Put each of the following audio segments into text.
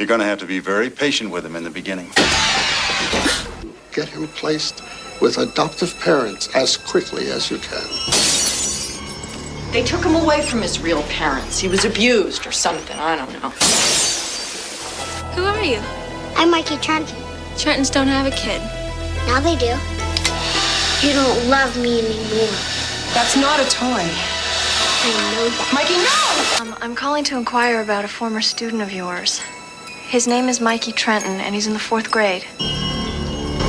You're going to have to be very patient with him in the beginning. Get him placed with adoptive parents as quickly as you can. They took him away from his real parents. He was abused or something. I don't know. Who are you? I'm Mikey Trenton. Trentons don't have a kid. Now they do. You don't love me anymore. That's not a toy. I know that. Mikey, no! I'm calling to inquire about a former student of yours. His name is Mikey Trenton, and he's in the 4th grade.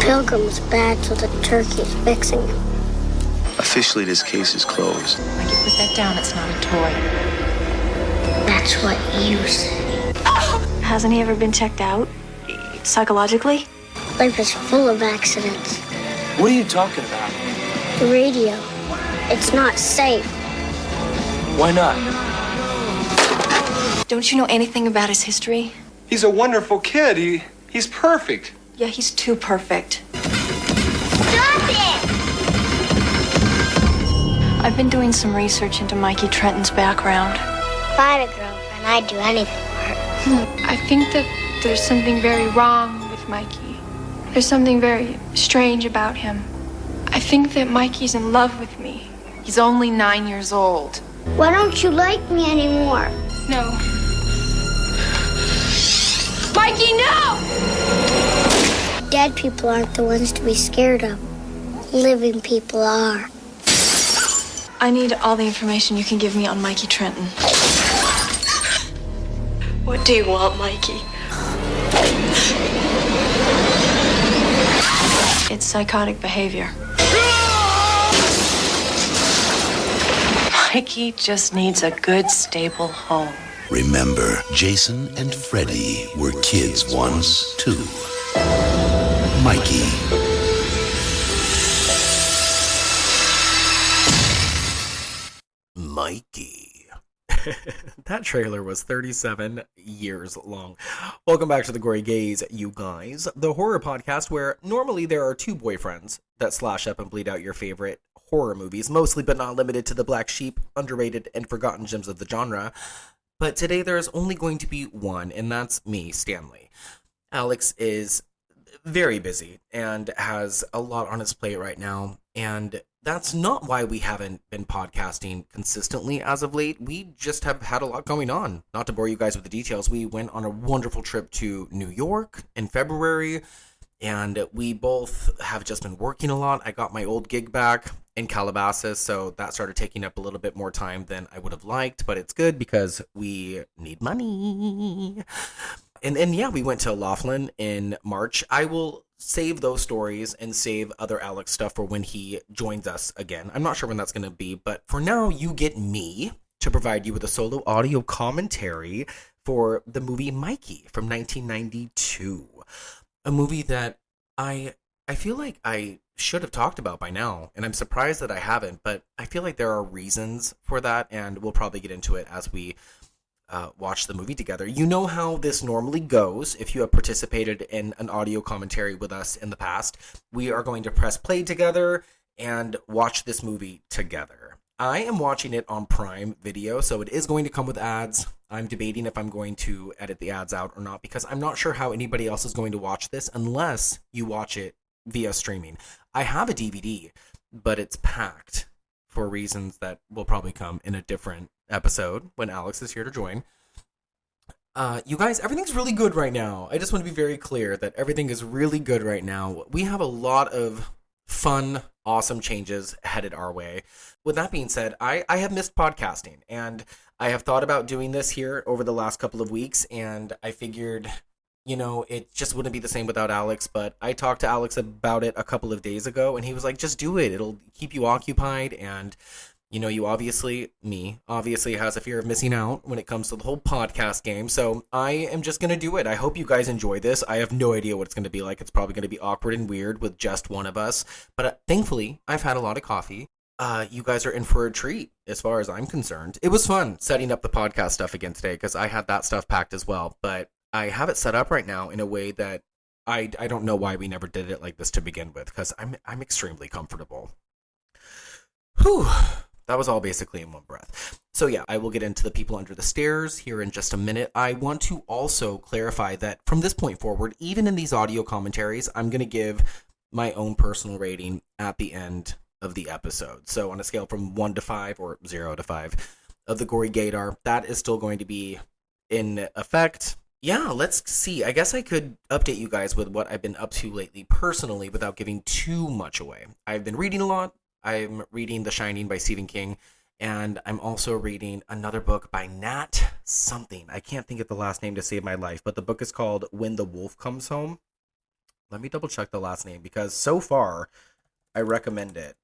Pilgrim was bad, so the turkey's fixing him. Officially, this case is closed. Mikey, put that down. It's not a toy. That's what you say. Hasn't he ever been checked out? Psychologically? Life is full of accidents. What are you talking about? The radio. It's not safe. Why not? Don't you know anything about his history? He's a wonderful kid. He's perfect. Yeah, he's too perfect. Stop it! I've been doing some research into Mikey Trenton's background. If I had a girlfriend, I'd do anything for her. I think that there's something very wrong with Mikey. There's something very strange about him. I think that Mikey's in love with me. He's only 9 years old. Why don't you like me anymore? No. Mikey, no! Dead people aren't the ones to be scared of. Living people are. I need all the information you can give me on Mikey Trenton. What do you want, Mikey? It's psychotic behavior. Mikey just needs a good, stable home. Remember, Jason and Freddy were kids once, too. Mikey. Mikey. That trailer was 37 years long. Welcome back to the Gory Gaze, you guys. The horror podcast where normally there are 2 boyfriends that slash up and bleed out your favorite horror movies, mostly but not limited to the black sheep, underrated, and forgotten gems of the genre. But today there is only going to be one, and that's me, Stanley. Alex is very busy and has a lot on his plate right now, and that's not why we haven't been podcasting consistently as of late. We just have had a lot going on. Not to bore you guys with the details, we went on a wonderful trip to New York in February, and we both have just been working a lot. I got my old gig back in Calabasas, so that started taking up a little bit more time than I would have liked, but it's good because we need money. And yeah, we went to Laughlin in March. I will save those stories and save other Alex stuff for when he joins us again. I'm not sure when that's going to be, but for now, you get me to provide you with a solo audio commentary for the movie Mikey from 1992. A movie that I feel like I should have talked about by now, and I'm surprised that I haven't, but I feel like there are reasons for that, and we'll probably get into it as we watch the movie together. You know how this normally goes. If you have participated in an audio commentary with us in the past, we are going to press play together and watch this movie together. I am watching it on Prime Video, so it is going to come with ads. I'm debating if I'm going to edit the ads out or not, because I'm not sure how anybody else is going to watch this unless you watch it via streaming. I have a DVD, but it's packed for reasons that will probably come in a different episode when Alex is here to join. You guys, everything's really good right now. I just want to be very clear that everything is really good right now. We have a lot of fun, awesome changes headed our way. With that being said, I have missed podcasting, and I have thought about doing this here over the last couple of weeks, and I figured, you know, it just wouldn't be the same without Alex, but I talked to Alex about it a couple of days ago, and he was like, just do it. It'll keep you occupied, and you know, you obviously has a fear of missing out when it comes to the whole podcast game. So I am just going to do it. I hope you guys enjoy this. I have no idea what it's going to be like. It's probably going to be awkward and weird with just one of us. But thankfully, I've had a lot of coffee. You guys are in for a treat as far as I'm concerned. It was fun setting up the podcast stuff again today because I had that stuff packed as well. But I have it set up right now in a way that I don't know why we never did it like this to begin with, because I'm extremely comfortable. Whew. that was all basically in one breath. So yeah, I will get into the people under the stairs here in just a minute. I want to also clarify that from this point forward, even in these audio commentaries, I'm going to give my own personal rating at the end of the episode. So on a scale from 1 to 5 or 0 to 5 of the Gory Gaydar, that is still going to be in effect. Yeah, let's see. I guess I could update you guys with what I've been up to lately personally without giving too much away. I've been reading a lot. I'm reading The Shining by Stephen King, and I'm also reading another book by Nat something. I can't think of the last name to save my life, but the book is called When the Wolf Comes Home. Let me double check the last name because so far I recommend it.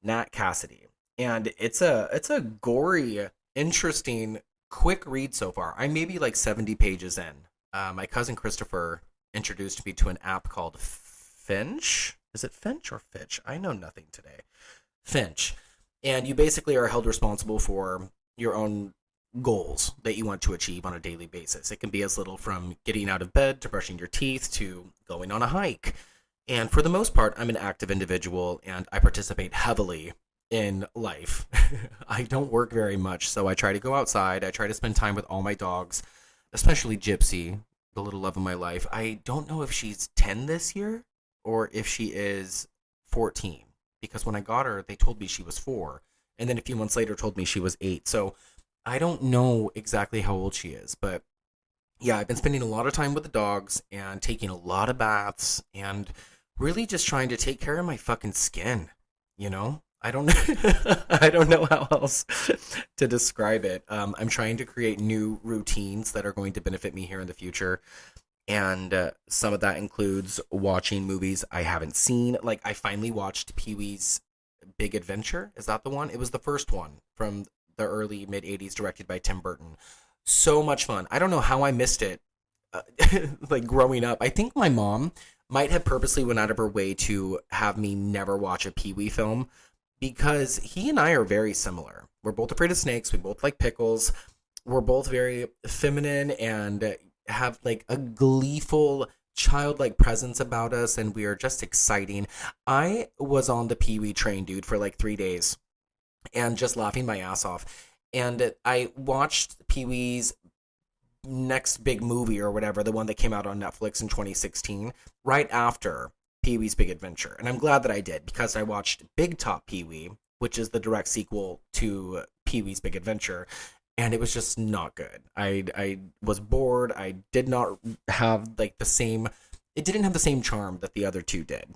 Nat Cassidy. And it's a gory, interesting, quick read so far. I'm maybe like 70 pages in. My cousin Christopher introduced me to an app called Finch. Is it Finch or Fitch? I know nothing today. Finch. And you basically are held responsible for your own goals that you want to achieve on a daily basis. It can be as little from getting out of bed to brushing your teeth to going on a hike. And for the most part, I'm an active individual and I participate heavily in life. I don't work very much, so I try to go outside. I try to spend time with all my dogs, especially Gypsy, the little love of my life. I don't know if she's 10 this year or if she is 14, because when I got her, they told me she was 4, and then a few months later told me she was 8. So I don't know exactly how old she is, but yeah, I've been spending a lot of time with the dogs and taking a lot of baths and really just trying to take care of my fucking skin, you know? I don't know how else to describe it. I'm trying to create new routines that are going to benefit me here in the future. And some of that includes watching movies I haven't seen. Like, I finally watched Pee-wee's Big Adventure. Is that the one? It was the first one from the early mid-'80s, directed by Tim Burton. So much fun. I don't know how I missed it, like, growing up. I think my mom might have purposely went out of her way to have me never watch a Pee-wee film, because he and I are very similar. We're both afraid of snakes. We both like pickles. We're both very feminine and have like a gleeful, childlike presence about us, and we are just exciting. I was on the Pee-wee train, dude, for like 3 days and just laughing my ass off. And I watched Pee-wee's next big movie or whatever, the one that came out on Netflix in 2016, right after Pee-wee's Big Adventure. And I'm glad that I did, because I watched Big Top Pee-wee, which is the direct sequel to Pee-wee's Big Adventure, and it was just not good. I was bored. I did not have like the same, it didn't have the same charm that the other two did.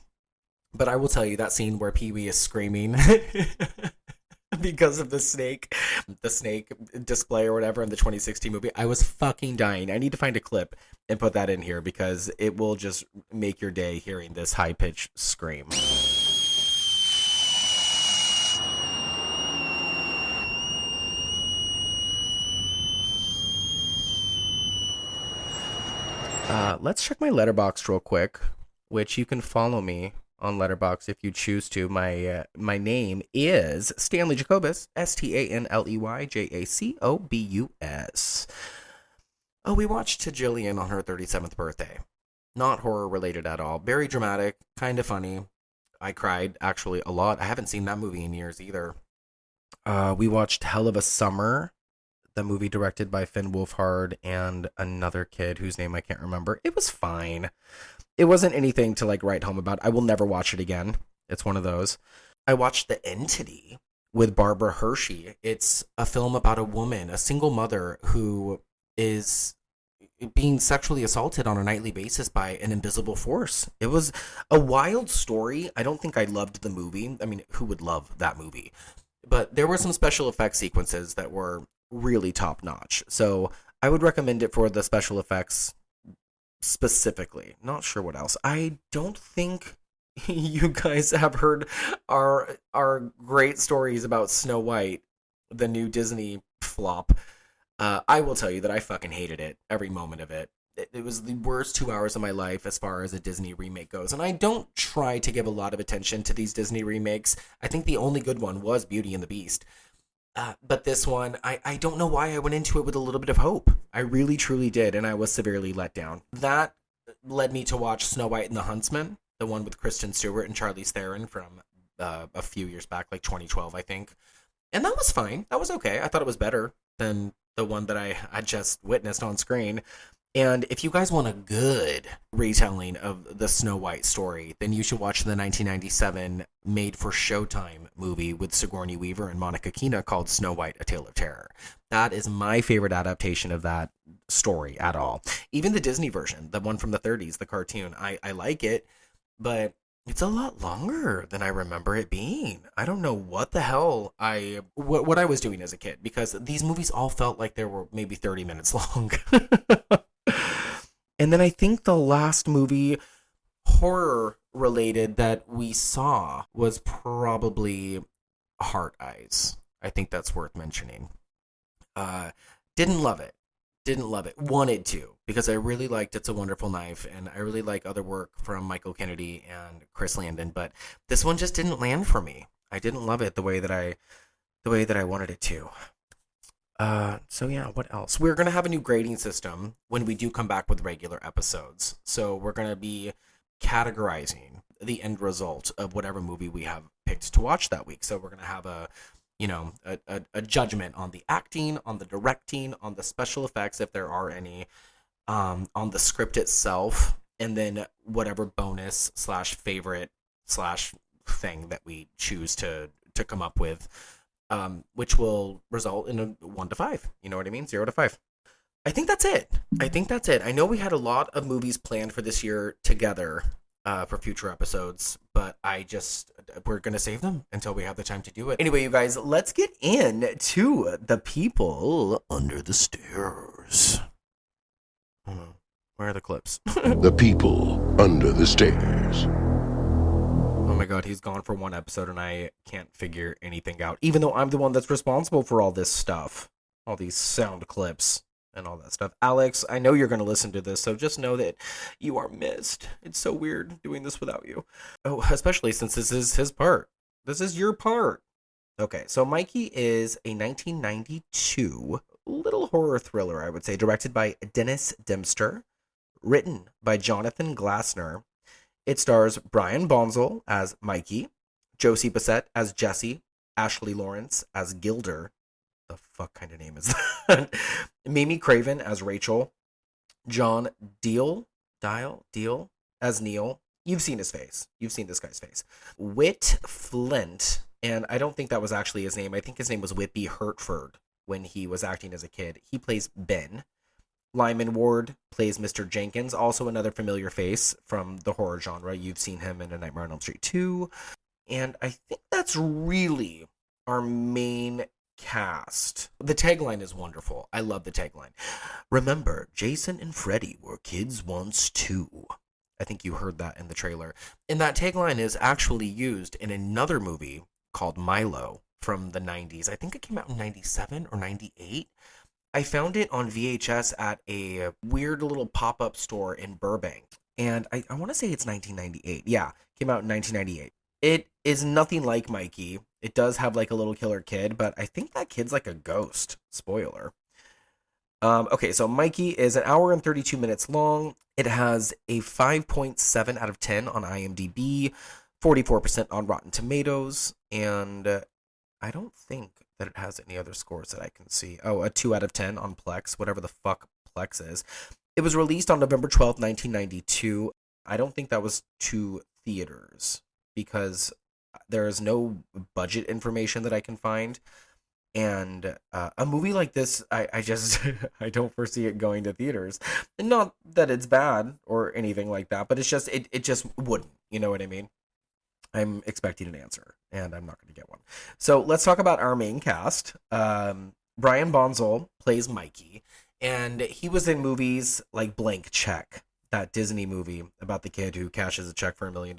But I will tell you, that scene where Pee-wee is screaming because of the snake display or whatever in the 2016 movie, I was fucking dying. I need to find a clip and put that in here, because it will just make your day hearing this high-pitched scream. Let's check my Letterboxd real quick, which you can follow me on Letterboxd if you choose to. My name is Stanley Jacobus, Stanley Jacobus. Oh, we watched To Jillian on her 37th birthday. Not horror related at all. Very dramatic, kind of funny. I cried actually a lot. I haven't seen that movie in years either. We watched Hell of a Summer, the movie directed by Finn Wolfhard and another kid whose name I can't remember. It was fine. It wasn't anything to like write home about. I will never watch it again. It's one of those. I watched The Entity with Barbara Hershey. It's a film about a woman, a single mother, who is being sexually assaulted on a nightly basis by an invisible force. It was a wild story. I don't think I loved the movie. I mean, who would love that movie? But there were some special effects sequences that were really top notch. So I would recommend it for the special effects specifically. Not sure what else. I don't think you guys have heard our great stories about Snow White, the new Disney flop. I will tell you that I fucking hated it, every moment of it. It was the worst 2 hours of my life as far as a Disney remake goes. And I don't try to give a lot of attention to these Disney remakes. I think the only good one was Beauty and the Beast. But this one, I don't know why I went into it with a little bit of hope. I really, truly did, and I was severely let down. That led me to watch Snow White and the Huntsman, the one with Kristen Stewart and Charlize Theron from a few years back, like 2012, I think. And that was fine. That was okay. I thought it was better than the one that I just witnessed on screen. And if you guys want a good retelling of the Snow White story, then you should watch the 1997 made-for-Showtime movie with Sigourney Weaver and Monica Keena called Snow White, A Tale of Terror. That is my favorite adaptation of that story at all. Even the Disney version, the one from the 30s, the cartoon, I like it, but it's a lot longer than I remember it being. I don't know what the hell what I was doing as a kid, because these movies all felt like they were maybe 30 minutes long. And then I think the last movie horror related that we saw was probably Heart Eyes. I think that's worth mentioning. Didn't love it. Wanted to, because I really liked It's a Wonderful Knife, and I really like other work from Michael Kennedy and Chris Landon, but this one just didn't land for me. I didn't love it the way that I wanted it to. So yeah, what else? We're going to have a new grading system when we do come back with regular episodes. So we're going to be categorizing the end result of whatever movie we have picked to watch that week. So we're going to have a judgment on the acting, on the directing, on the special effects, if there are any, on the script itself, and then whatever bonus / favorite / thing that we choose to come up with. Which will result in a 1 to 5. You know what I mean? 0 to 5. I think that's it. I know we had a lot of movies planned for this year together for future episodes, but we're going to save them until we have the time to do it. Anyway, you guys, let's get into the people under the stairs. Where are the clips? The people under the stairs. Oh my god, he's gone for one episode and I can't figure anything out, even though I'm the one that's responsible for all this stuff, all these sound clips and all that stuff. Alex, I know you're going to listen to this, so just know that you are missed. It's so weird doing this without you. Oh, especially since this is his part. This is your part. Okay, so Mikey is a 1992 little horror thriller, I would say, directed by Dennis Dempster, written by Jonathan Glassner. It stars Brian Bonsall as Mikey, Josie Bassett as Jessie, Ashley Lawrence as Gilder. The fuck kind of name is that? Mimi Craven as Rachel, John Deal as Neil. You've seen his face. You've seen this guy's face. Whit Flint, and I don't think that was actually his name. I think his name was Whitby Hertford when he was acting as a kid. He plays Ben. Lyman Ward plays Mr. Jenkins, also another familiar face from the horror genre. You've seen him in A Nightmare on Elm Street 2. And I think that's really our main cast. The tagline is wonderful. I love the tagline. Remember, Jason and Freddy were kids once too. I think you heard that in the trailer. And that tagline is actually used in another movie called Milo from the 90s. I think it came out in 97 or 98. I found it on VHS at a weird little pop-up store in Burbank. And I want to say it's 1998. Yeah, came out in 1998. It is nothing like Mikey. It does have like a little killer kid, but I think that kid's like a ghost. Spoiler. Okay, so Mikey is an hour and 32 minutes long. It has a 5.7 out of 10 on IMDb, 44% on Rotten Tomatoes, and I don't think that it has any other scores that I can see. Oh, a 2 out of 10 on Plex, whatever the fuck Plex is. It was released on November 12th, 1992. I don't think that was to theaters because there is no budget information that I can find. And a movie like this, I just, I don't foresee it going to theaters. Not that it's bad or anything like that, but it's just, it just wouldn't, you know what I mean? I'm expecting an answer, and I'm not going to get one. So let's talk about our main cast. Brian Bonsall plays Mikey, and he was in movies like Blank Check, that Disney movie about the kid who cashes a check for $1 million.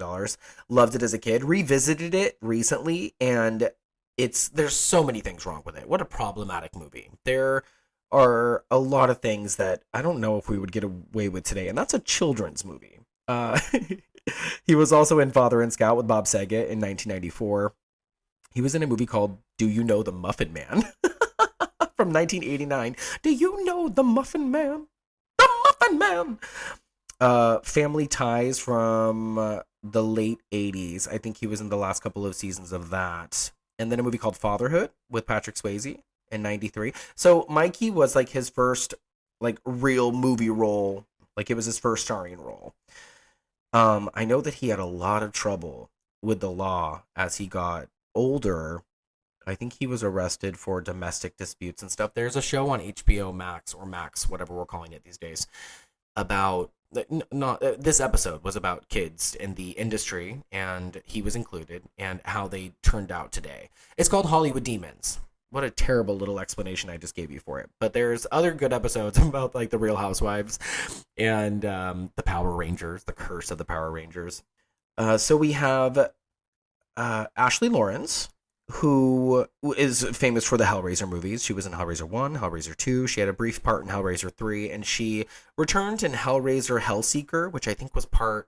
Loved it as a kid, revisited it recently, and there's so many things wrong with it. What a problematic movie. There are a lot of things that I don't know if we would get away with today, and that's a children's movie. He was also in Father and Scout with Bob Saget in 1994. He was in a movie called Do You Know the Muffin Man? From 1989. Do you know the Muffin Man? The Muffin Man! Family Ties from the late 80s. I think he was in the last couple of seasons of that. And then a movie called Fatherhood with Patrick Swayze in 93. So Mikey was like his first like real movie role. Like it was his first starring role. I know that he had a lot of trouble with the law as he got older. I think he was arrested for domestic disputes and stuff. There's a show on HBO Max or Max, whatever we're calling it these days, about this episode was about kids in the industry, and he was included, and how they turned out today. It's called Hollywood Demons. What a terrible little explanation I just gave you for it. But there's other good episodes about like the Real Housewives and the Power Rangers, the curse of the Power Rangers. So we have Ashley Lawrence, who is famous for the Hellraiser movies. She was in Hellraiser 1, Hellraiser 2. She had a brief part in Hellraiser 3, and she returned in Hellraiser Hellseeker, which I think was part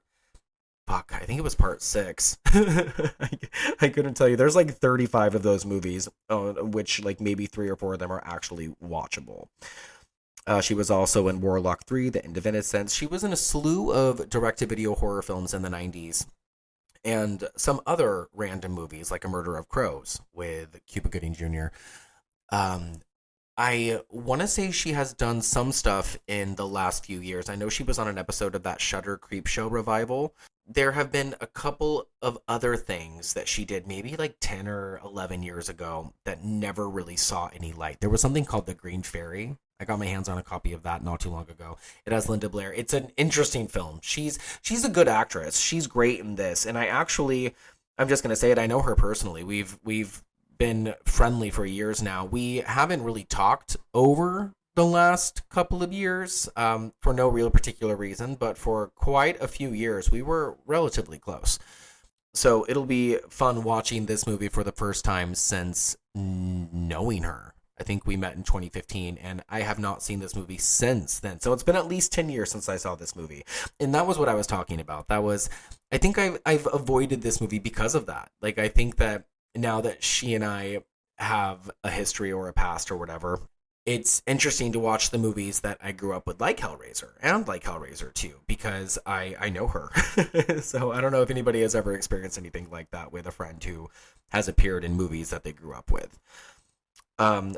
6. I couldn't tell you. There's like 35 of those movies, which like maybe 3 or 4 of them are actually watchable. She was also in Warlock 3, The End of Innocence. She was in a slew of direct-to-video horror films in the 90s. And some other random movies, like A Murder of Crows with Cuba Gooding Jr. I want to say she has done some stuff in the last few years. I know she was on an episode of that Shudder Creepshow revival. There have been a couple of other things that she did maybe like 10 or 11 years ago that never really saw any light. There was something called The Green Fairy. I got my hands on a copy of that not too long ago. It has Linda Blair. It's an interesting film. She's a good actress. She's great in this. And I'm just going to say it, I know her personally. We've been friendly for years now. We haven't really talked over the last couple of years for no real particular reason, but for quite a few years, we were relatively close. So it'll be fun watching this movie for the first time since knowing her. I think we met in 2015, and I have not seen this movie since then. So it's been at least 10 years since I saw this movie. And that was what I was talking about. I think I've avoided this movie because of that. Like, I think that now that she and I have a history or a past or whatever, it's interesting to watch the movies that I grew up with, like Hellraiser and like Hellraiser 2, because I know her. So I don't know if anybody has ever experienced anything like that with a friend who has appeared in movies that they grew up with.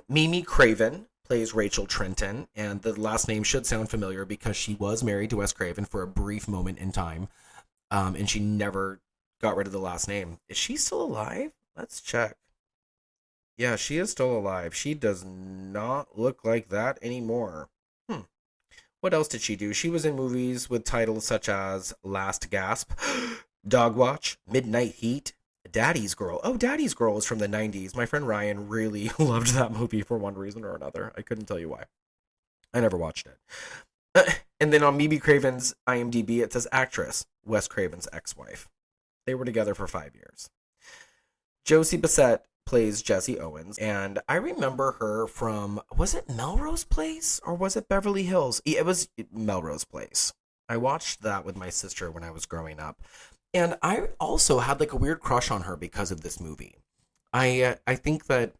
Mimi Craven plays Rachel Trenton, and the last name should sound familiar because she was married to Wes Craven for a brief moment in time, and she never got rid of the last name. Is she still alive? Let's check. Yeah, she is still alive. She does not look like that anymore. What else did she do? She was in movies with titles such as Last Gasp, Dogwatch, Midnight Heat, Daddy's Girl. Oh, Daddy's Girl is from the 90s. My friend Ryan really loved that movie for one reason or another. I couldn't tell you why. I never watched it. And then on Mimi Craven's IMDb, it says actress, Wes Craven's ex-wife. They were together for 5 years. Josie Bassett plays Jessie Owens, and I remember her from, was it Melrose Place or was it Beverly Hills? It was Melrose Place. I watched that with my sister when I was growing up. And I also had like a weird crush on her because of this movie. I think that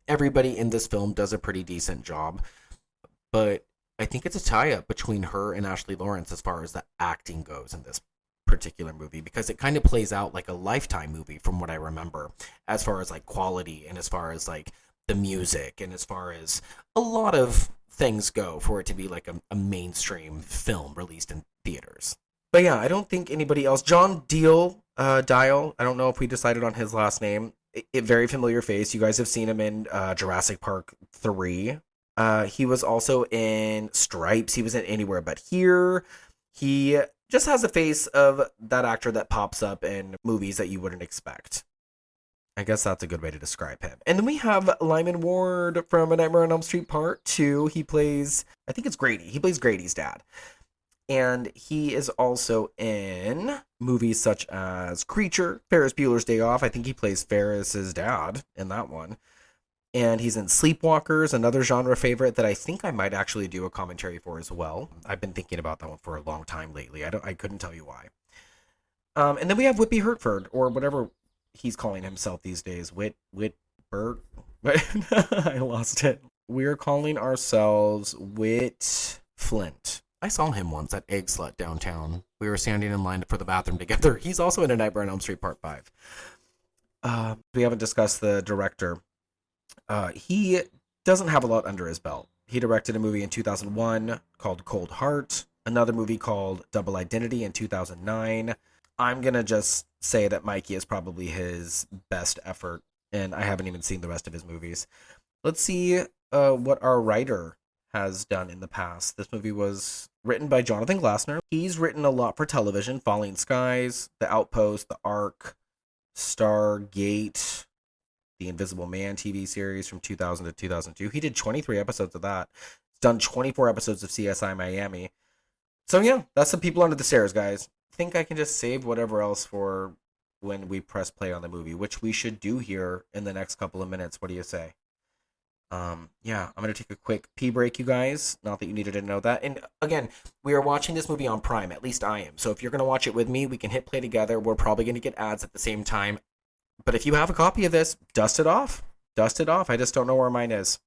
everybody in this film does a pretty decent job, but I think it's a tie-up between her and Ashley Lawrence as far as the acting goes in this particular movie, because it kind of plays out like a Lifetime movie from what I remember, as far as like quality and as far as like the music and as far as a lot of things go for it to be like a mainstream film released in theaters. But yeah, I don't think anybody else. John Dial, I don't know if we decided on his last name. A very familiar face. You guys have seen him in Jurassic Park 3. He was also in Stripes. He was in Anywhere But Here. He just has a face of that actor that pops up in movies that you wouldn't expect. I guess that's a good way to describe him. And then we have Lyman Ward from A Nightmare on Elm Street Part 2. He plays, I think it's Grady. He plays Grady's dad. And he is also in movies such as Creature, Ferris Bueller's Day Off. I think he plays Ferris's dad in that one. And he's in Sleepwalkers, another genre favorite that I think I might actually do a commentary for as well. I've been thinking about that one for a long time lately. I couldn't tell you why. And then we have Whippy Hertford, or whatever he's calling himself these days. Whitbert. I lost it. We're calling ourselves Whit Flint. I saw him once at Egg Slut downtown. We were standing in line for the bathroom together. He's also in A Nightmare on Elm Street Part 5. We haven't discussed the director. He doesn't have a lot under his belt. He directed a movie in 2001 called Cold Heart, another movie called Double Identity in 2009. I'm going to just say that Mikey is probably his best effort, and I haven't even seen the rest of his movies. Let's see what our writer has done in the past. This movie was written by Jonathan Glassner. He's written a lot for television: Falling Skies, The Outpost, The Ark, Stargate, The Invisible Man TV series from 2000 to 2002. He did 23 episodes of that. He's done 24 episodes of CSI Miami. So yeah, that's the people under the stairs, guys. I think I can just save whatever else for when we press play on the movie, which we should do here in the next couple of minutes. What do you say? Yeah, I'm going to take a quick pee break, you guys. Not that you needed to know that. And again, we are watching this movie on Prime. At least I am. So if you're going to watch it with me, we can hit play together. We're probably going to get ads at the same time. But if you have a copy of this, dust it off. Dust it off. I just don't know where mine is.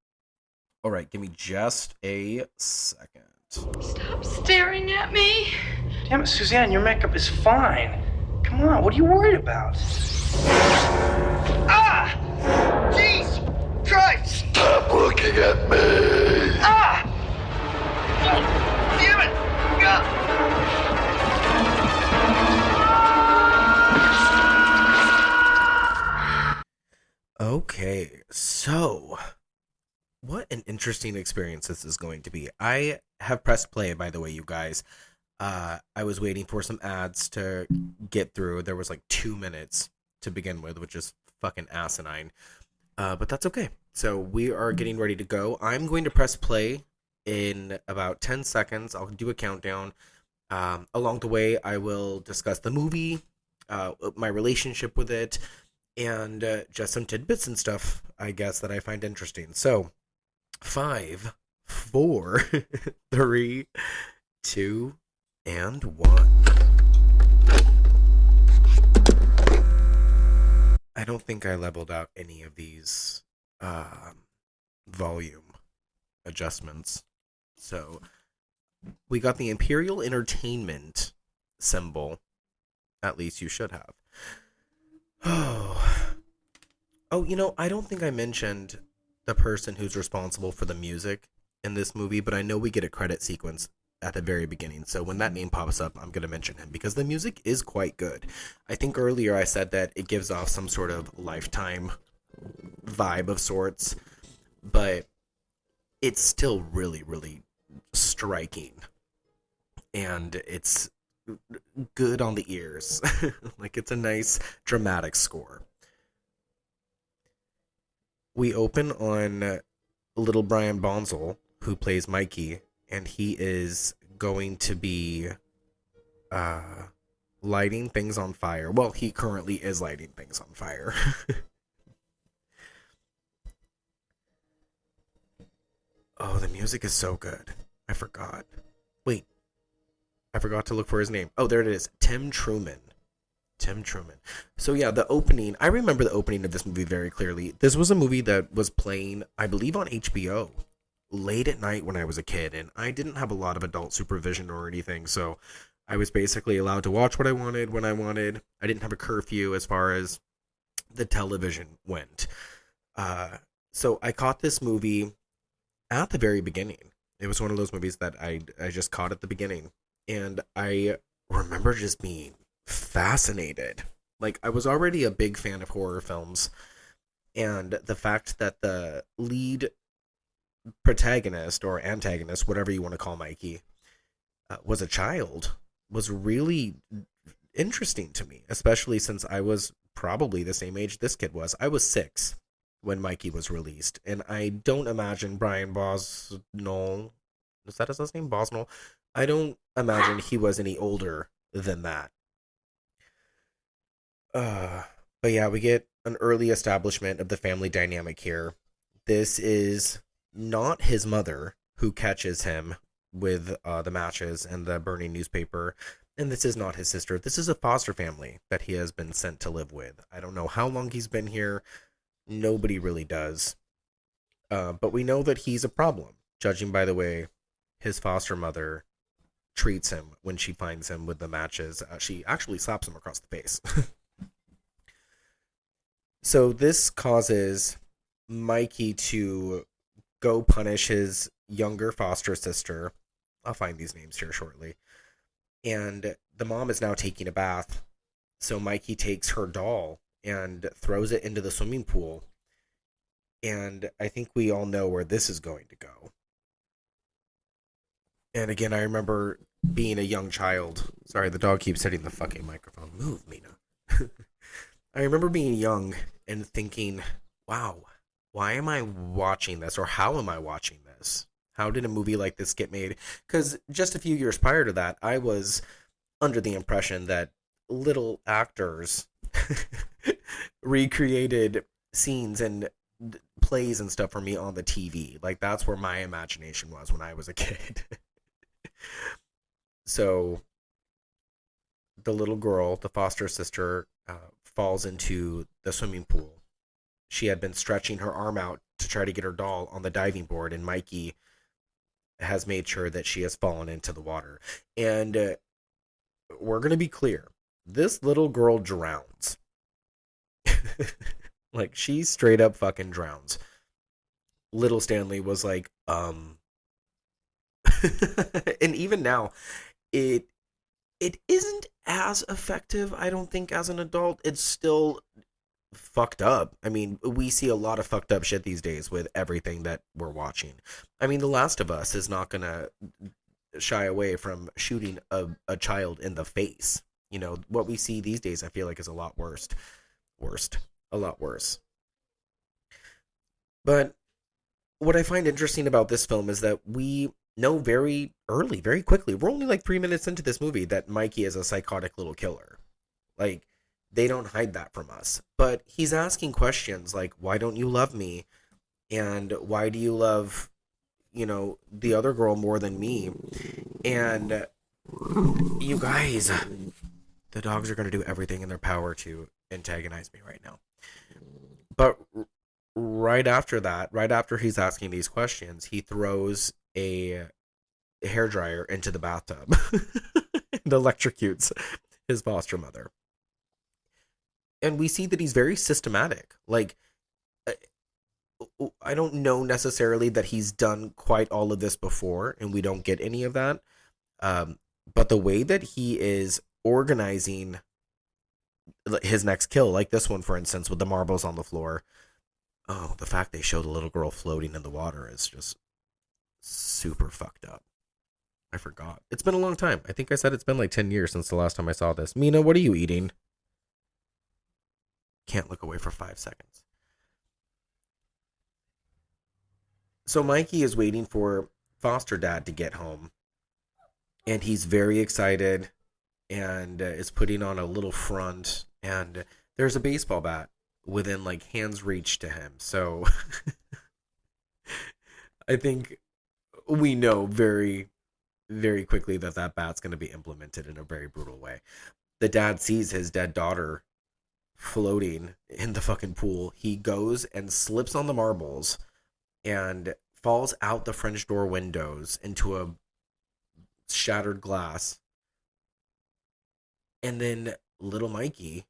All right, give me just a second. Stop staring at me. Damn it, Suzanne, your makeup is fine. Come on, what are you worried about? Ah! Jeez! Christ! Stop looking at me! Ah! Oh, damn it! Okay, so what an interesting experience this is going to be. I have pressed play, by the way, you guys. I was waiting for some ads to get through. There was like 2 minutes to begin with, which is fucking asinine. But that's okay. So we are getting ready to go. I'm going to press play in about 10 seconds. I'll do a countdown. Along the way, I will discuss the movie, my relationship with it, and just some tidbits and stuff, I guess, that I find interesting. So, 5, 4, 3, 2, and 1. I don't think I leveled out any of these volume adjustments. So, we got the Imperial Entertainment symbol. At least you should have. Oh, you know, I don't think I mentioned the person who's responsible for the music in this movie, but I know we get a credit sequence at the very beginning. So when that name pops up, I'm going to mention him because the music is quite good. I think earlier I said that it gives off some sort of Lifetime vibe of sorts, but it's still really, really striking. And it's good on the ears. Like, it's a nice dramatic score. We open on little Brian Bonsall, who plays Mikey, and he is going to be lighting things on fire. Well, he currently is lighting things on fire. Oh, the music is so good. I forgot. Wait. I forgot to look for his name. Oh, there it is. Tim Truman. Tim Truman. So yeah, the opening, I remember the opening of this movie very clearly. This was a movie that was playing, I believe, on HBO late at night when I was a kid, and I didn't have a lot of adult supervision or anything, so I was basically allowed to watch what I wanted when I wanted. I didn't have a curfew as far as the television went. So I caught this movie at the very beginning. It was one of those movies that I just caught at the beginning, and I remember just being fascinated. Like, I was already a big fan of horror films, and the fact that the lead protagonist or antagonist, whatever you want to call Mikey, was a child was really interesting to me, especially since I was probably the same age this kid was. I was 6 when Mikey was released, and I don't imagine Brian Bosnell, is that his last name, Bosnell? I don't imagine he was any older than that. But yeah, we get an early establishment of the family dynamic here. This is not his mother who catches him with the matches and the burning newspaper, and this is not his sister. This is a foster family that he has been sent to live with. I don't know how long he's been here. Nobody really does. But we know that he's a problem, judging by the way his foster mother treats him when she finds him with the matches. She actually slaps him across the face. So this causes Mikey to go punish his younger foster sister. I'll find these names here shortly. And the mom is now taking a bath. So Mikey takes her doll and throws it into the swimming pool. And I think we all know where this is going to go. And again, I remember being a young child. Sorry, the dog keeps hitting the fucking microphone. Move, Mina. I remember being young and thinking, wow, why am I watching this? Or how am I watching this? How did a movie like this get made? Because just a few years prior to that, I was under the impression that little actors recreated scenes and plays and stuff for me on the TV. Like, that's where my imagination was when I was a kid. So the little girl, the foster sister, falls into the swimming pool. She had been stretching her arm out to try to get her doll on the diving board, and Mikey has made sure that she has fallen into the water. And we're going to be clear. This little girl drowns. Like, she straight up fucking drowns. Little Stanley was like, And even now, it isn't as effective, I don't think, as an adult. It's still fucked up. I mean, we see a lot of fucked up shit these days with everything that we're watching. I mean, The Last of Us is not gonna shy away from shooting a child in the face. You know, what we see these days, I feel like, is a lot worse. A lot worse. But what I find interesting about this film is that we know very early, very quickly, we're only like 3 minutes into this movie, that Mikey is a psychotic little killer. Like, they don't hide that from us. But he's asking questions like, why don't you love me? And why do you love, you know, the other girl more than me? And you guys, the dogs are going to do everything in their power to antagonize me right now. But right after that, right after he's asking these questions, he throws a hairdryer into the bathtub and electrocutes his foster mother. And we see that he's very systematic. Like, I don't know necessarily that he's done quite all of this before, and we don't get any of that. But the way that he is organizing his next kill, like this one, for instance, with the marbles on the floor. Oh, the fact they show the little girl floating in the water is just super fucked up. I forgot. It's been a long time. I think I said it's been like 10 years since the last time I saw this. Mina, what are you eating? Can't look away for 5 seconds. So Mikey is waiting for foster dad to get home. And he's very excited and is putting on a little front. And there's a baseball bat within like hand's reach to him. So I think we know very, very quickly that that bat's going to be implemented in a very brutal way. The dad sees his dead daughter floating in the fucking pool. He goes and slips on the marbles and falls out the French door windows into a shattered glass. And then little Mikey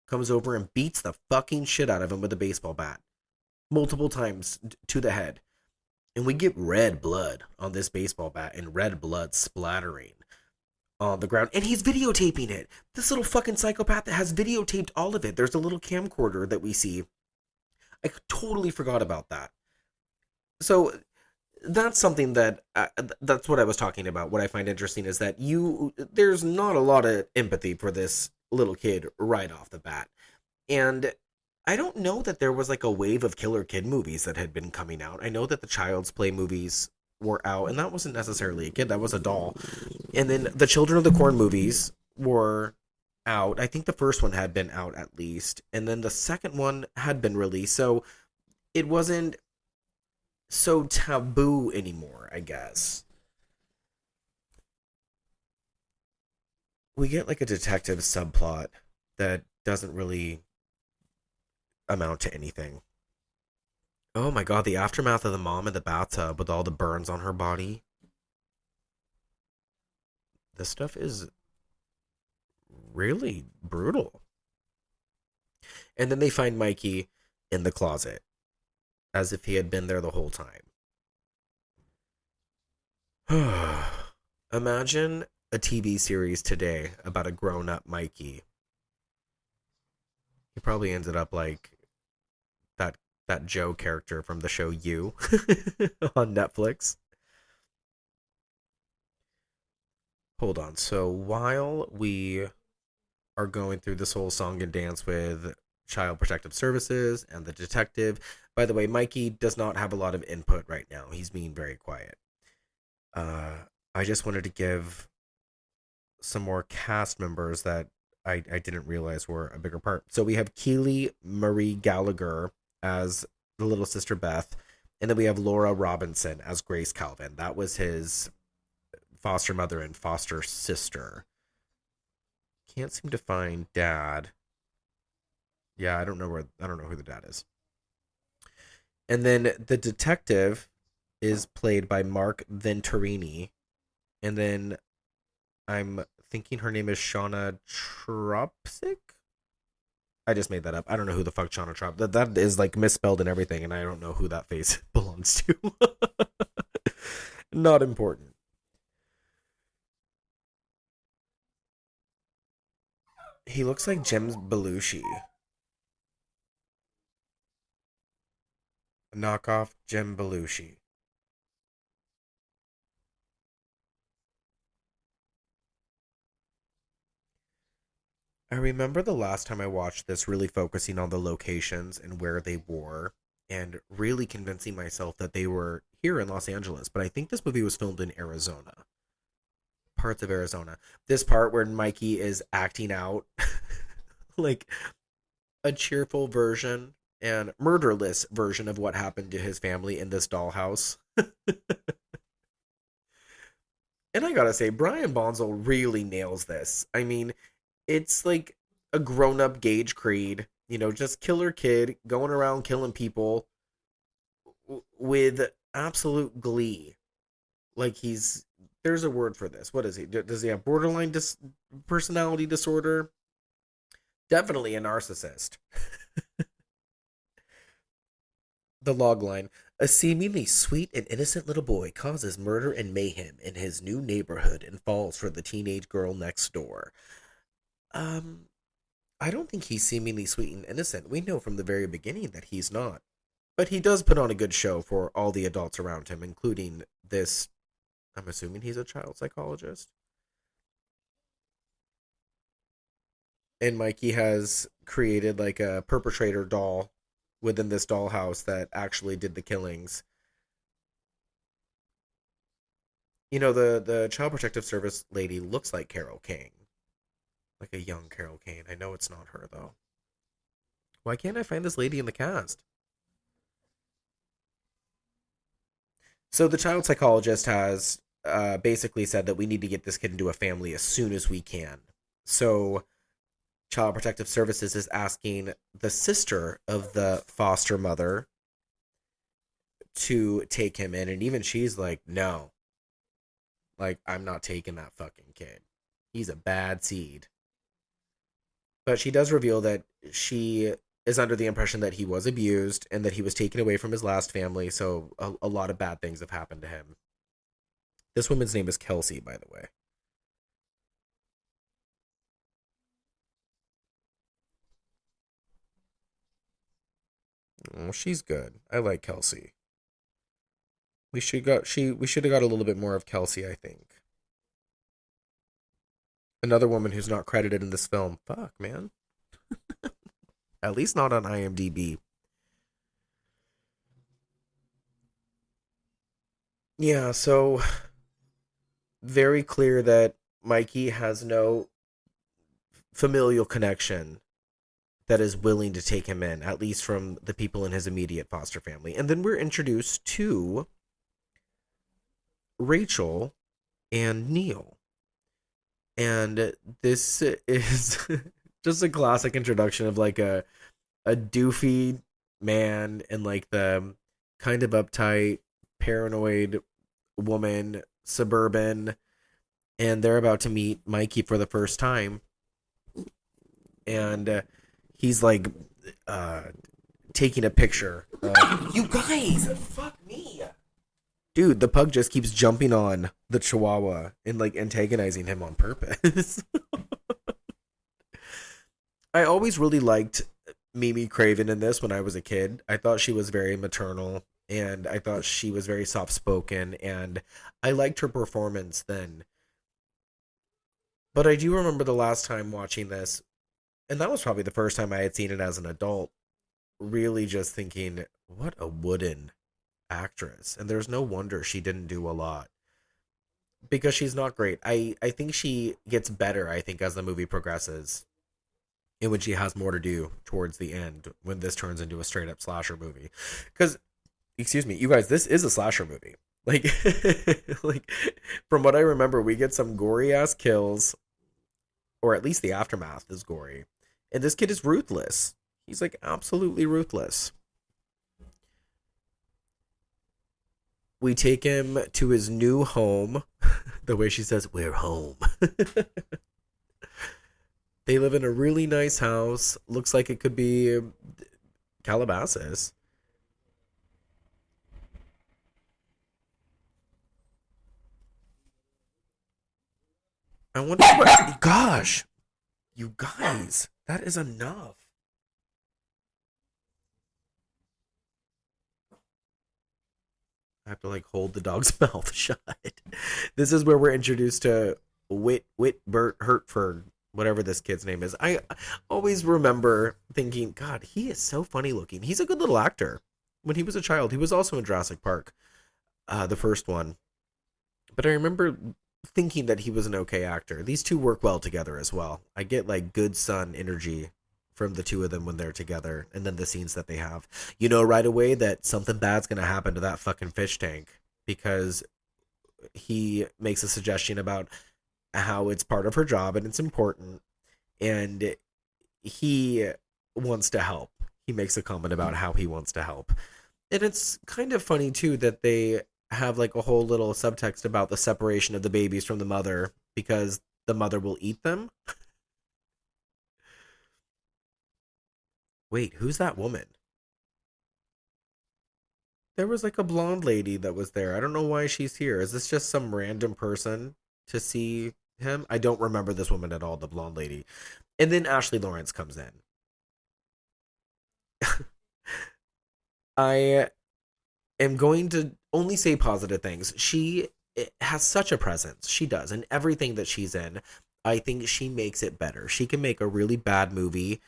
comes over and beats the fucking shit out of him with a baseball bat multiple times to the head. And we get red blood on this baseball bat and red blood splattering on the ground. And he's videotaping it. This little fucking psychopath that has videotaped all of it. There's a little camcorder that we see. I totally forgot about that. So that's something that, that's what I was talking about. What I find interesting is that there's not a lot of empathy for this little kid right off the bat. And I don't know that there was like a wave of killer kid movies that had been coming out. I know that the Child's Play movies were out, and that wasn't necessarily a kid, that was a doll. And then the Children of the Corn movies were out. I think the first one had been out at least, and then the second one had been released, so it wasn't so taboo anymore, I guess. We get like a detective subplot that doesn't really amount to anything. Oh my god, the aftermath of the mom in the bathtub with all the burns on her body. this stuff is really brutal. And then they find Mikey in the closet, as if he had been there the whole time. Imagine a TV series today about a grown-up Mikey. He probably ended up like that Joe character from the show You on Netflix. Hold on. So while we are going through this whole song and dance with Child Protective Services and the detective, by the way, Mikey does not have a lot of input right now. He's being very quiet. I just wanted to give some more cast members that I didn't realize were a bigger part. So we have Keely Marie Gallagher as the little sister Beth, and then we have Laura Robinson as Grace Calvin. That was his foster mother and foster sister. Can't seem to find dad. Yeah, I don't know who the dad is. And then the detective is played by Mark Venturini. And then I'm thinking her name is Shauna Tropsik. I just made that up. I don't know who the fuck Shauna Trop. That is like misspelled and everything, and I don't know who that face belongs to. Not important. He looks like Jim Belushi. Knockoff Jim Belushi. I remember the last time I watched this really focusing on the locations and where they were and really convincing myself that they were here in Los Angeles. But I think this movie was filmed in Arizona. Parts of Arizona. This part where Mikey is acting out like a cheerful version and murderless version of what happened to his family in this dollhouse. And I gotta say, Brian Bonzel really nails this. I mean, it's like a grown-up Gage Creed, just killer kid going around killing people with absolute glee. Like there's a word for this. What is he? Does he have borderline personality disorder? Definitely a narcissist. The log line. A seemingly sweet and innocent little boy causes murder and mayhem in his new neighborhood and falls for the teenage girl next door. I don't think he's seemingly sweet and innocent. We know from the very beginning that he's not. But he does put on a good show for all the adults around him, including this, I'm assuming he's a child psychologist. And Mikey has created like a perpetrator doll within this dollhouse that actually did the killings. The Child Protective Service lady looks like Carol Kane. Like a young Carol Kane. I know it's not her, though. Why can't I find this lady in the cast? So the child psychologist has basically said that we need to get this kid into a family as soon as we can. So Child Protective Services is asking the sister of the foster mother to take him in. And even she's like, no. Like, I'm not taking that fucking kid. He's a bad seed. But she does reveal that she is under the impression that he was abused and that he was taken away from his last family, so a lot of bad things have happened to him. This woman's name is Kelsey, by the way. Oh, she's good. I like Kelsey. We should have got a little bit more of Kelsey, I think. Another woman who's not credited in this film. Fuck, man. At least not on IMDb. Yeah, so very clear that Mikey has no familial connection that is willing to take him in, at least from the people in his immediate foster family. And then we're introduced to Rachel and Neil. And this is just a classic introduction of like a doofy man and like the kind of uptight, paranoid woman, suburban, and they're about to meet Mikey for the first time, and he's like taking a picture. You guys, fuck me. Dude, the pug just keeps jumping on the chihuahua and like antagonizing him on purpose. I always really liked Mimi Craven in this when I was a kid. I thought she was very maternal, and I thought she was very soft-spoken, and I liked her performance then. But I do remember the last time watching this, and that was probably the first time I had seen it as an adult, really just thinking, what a wooden actress. And there's no wonder she didn't do a lot. Because she's not great. I think she gets better, I think, as the movie progresses. And when she has more to do towards the end, when this turns into a straight up slasher movie. Because, excuse me, you guys, this is a slasher movie. Like, like from what I remember, we get some gory ass kills, or at least the aftermath is gory. And this kid is ruthless. He's like absolutely ruthless. We take him to his new home. The way she says, "We're home." They live in a really nice house. Looks like it could be Calabasas. I wonder what... Gosh. You guys, that is enough. I have to like hold the dog's mouth shut. This is where we're introduced to Bert Hertford, whatever this kid's name is. I always remember thinking, God, he is so funny looking. He's a good little actor. When he was a child, he was also in Jurassic Park, the first one. But I remember thinking that he was an okay actor. These two work well together as well. I get like good son energy from the two of them when they're together, and then the scenes that they have. You know right away that something bad's gonna happen to that fucking fish tank, because he makes a suggestion about how it's part of her job and it's important, and he wants to help. He makes a comment about how he wants to help. And it's kind of funny too that they have like a whole little subtext about the separation of the babies from the mother, because the mother will eat them. Wait, who's that woman? There was like a blonde lady that was there. I don't know why she's here. Is this just some random person to see him? I don't remember this woman at all, the blonde lady. And then Ashley Lawrence comes in. I am going to only say positive things. She has such a presence. She does. And everything that she's in, I think she makes it better. She can make a really bad movie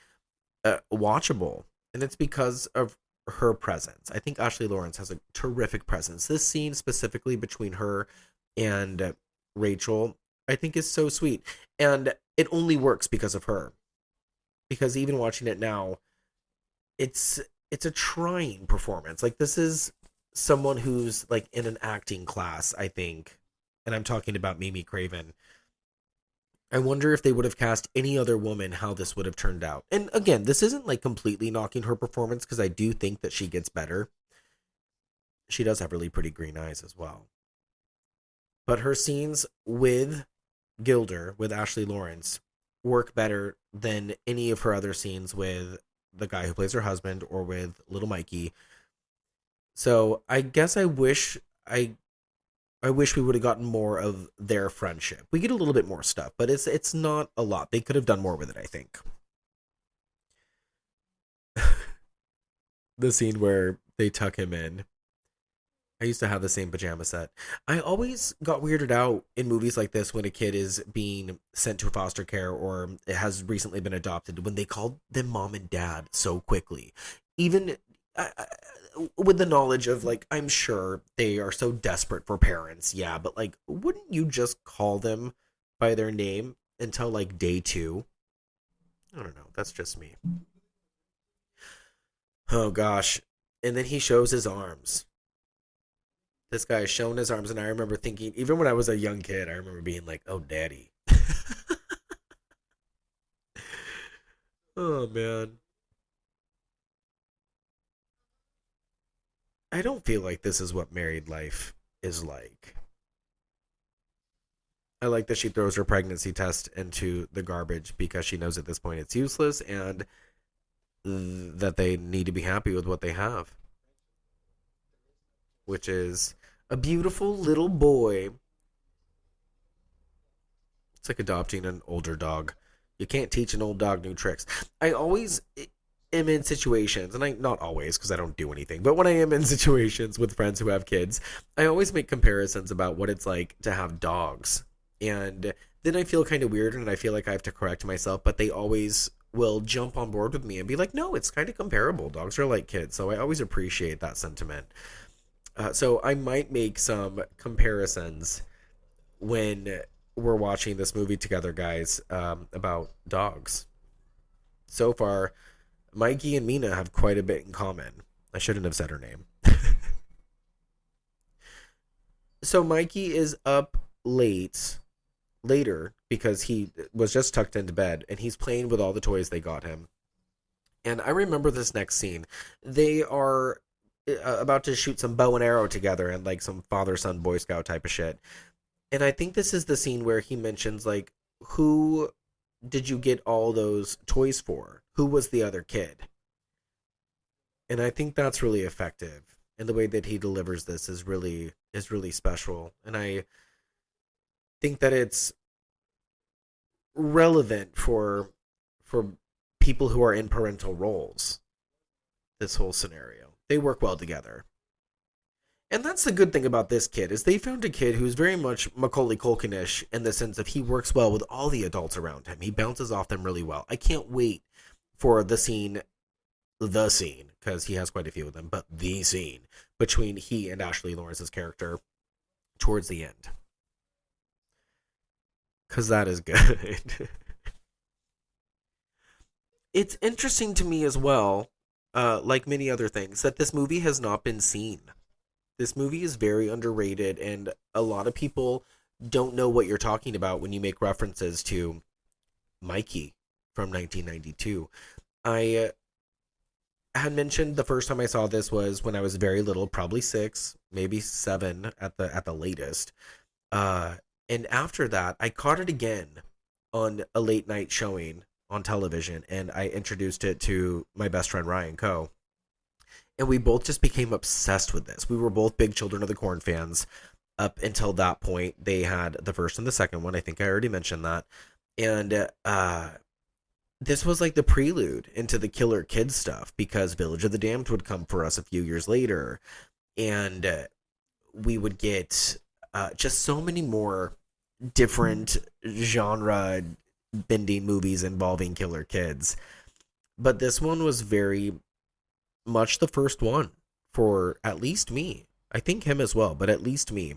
watchable, and it's because of her presence. I think Ashley Lawrence has a terrific presence. This scene specifically between her and Rachel, I think, is so sweet, and it only works because of her. Because even watching it now, it's a trying performance. Like, this is someone who's like in an acting class, I think, and I'm talking about Mimi Craven. I wonder if they would have cast any other woman, how this would have turned out. And again, this isn't like completely knocking her performance, because I do think that she gets better. She does have really pretty green eyes as well. But her scenes with Gilder, with Ashley Lawrence, work better than any of her other scenes with the guy who plays her husband or with little Mikey. So I guess I wish we would have gotten more of their friendship. We get a little bit more stuff, but it's not a lot. They could have done more with it, I think. The scene where they tuck him in. I used to have the same pajama set. I always got weirded out in movies like this when a kid is being sent to foster care or it has recently been adopted, when they called them mom and dad so quickly. Even with the knowledge of, like, I'm sure they are so desperate for parents, yeah, but, like, wouldn't you just call them by their name until, like, day 2? I don't know. That's just me. Oh, gosh. And then he shows his arms. This guy has shown his arms, and I remember thinking, even when I was a young kid, I remember being like, oh, daddy. Oh, man. I don't feel like this is what married life is like. I like that she throws her pregnancy test into the garbage because she knows at this point it's useless and that they need to be happy with what they have, which is a beautiful little boy. It's like adopting an older dog. You can't teach an old dog new tricks. I always am in situations, and I not always because I don't do anything, but when I am in situations with friends who have kids, I always make comparisons about what it's like to have dogs. And then I feel kind of weird and I feel like I have to correct myself, but they always will jump on board with me and be like, no, it's kind of comparable. Dogs are like kids. So I always appreciate that sentiment. So I might make some comparisons when we're watching this movie together, guys, about dogs. So far, Mikey and Mina have quite a bit in common. I shouldn't have said her name. So Mikey is up later because he was just tucked into bed and he's playing with all the toys they got him. And I remember this next scene. They are about to shoot some bow and arrow together and like some father-son Boy Scout type of shit. And I think this is the scene where he mentions like, who did you get all those toys for? Who was the other kid? And I think that's really effective. And the way that he delivers this is really special. And I think that it's relevant for people who are in parental roles. This whole scenario, they work well together. And that's the good thing about this kid, is they found a kid who's very much Macaulay Culkin-ish in the sense of he works well with all the adults around him. He bounces off them really well. I can't wait for the scene, because he has quite a few of them, but the scene between he and Ashley Lawrence's character towards the end. Because that is good. It's interesting to me as well, like many other things, that this movie has not been seen. This movie is very underrated, and a lot of people don't know what you're talking about when you make references to Mikey from 1992. I had mentioned the first time I saw this was when I was very little, probably 6, maybe 7 at the latest. And after that, I caught it again on a late night showing on television, and I introduced it to my best friend Ryan Coe. And we both just became obsessed with this. We were both big Children of the Corn fans up until that point. They had the first and the second one. I think I already mentioned that. And this was like the prelude into the Killer Kids stuff, because Village of the Damned would come for us a few years later. And we would get just so many more different genre bending movies involving killer kids. But this one was very much the first one for at least me. I think him as well, but at least me.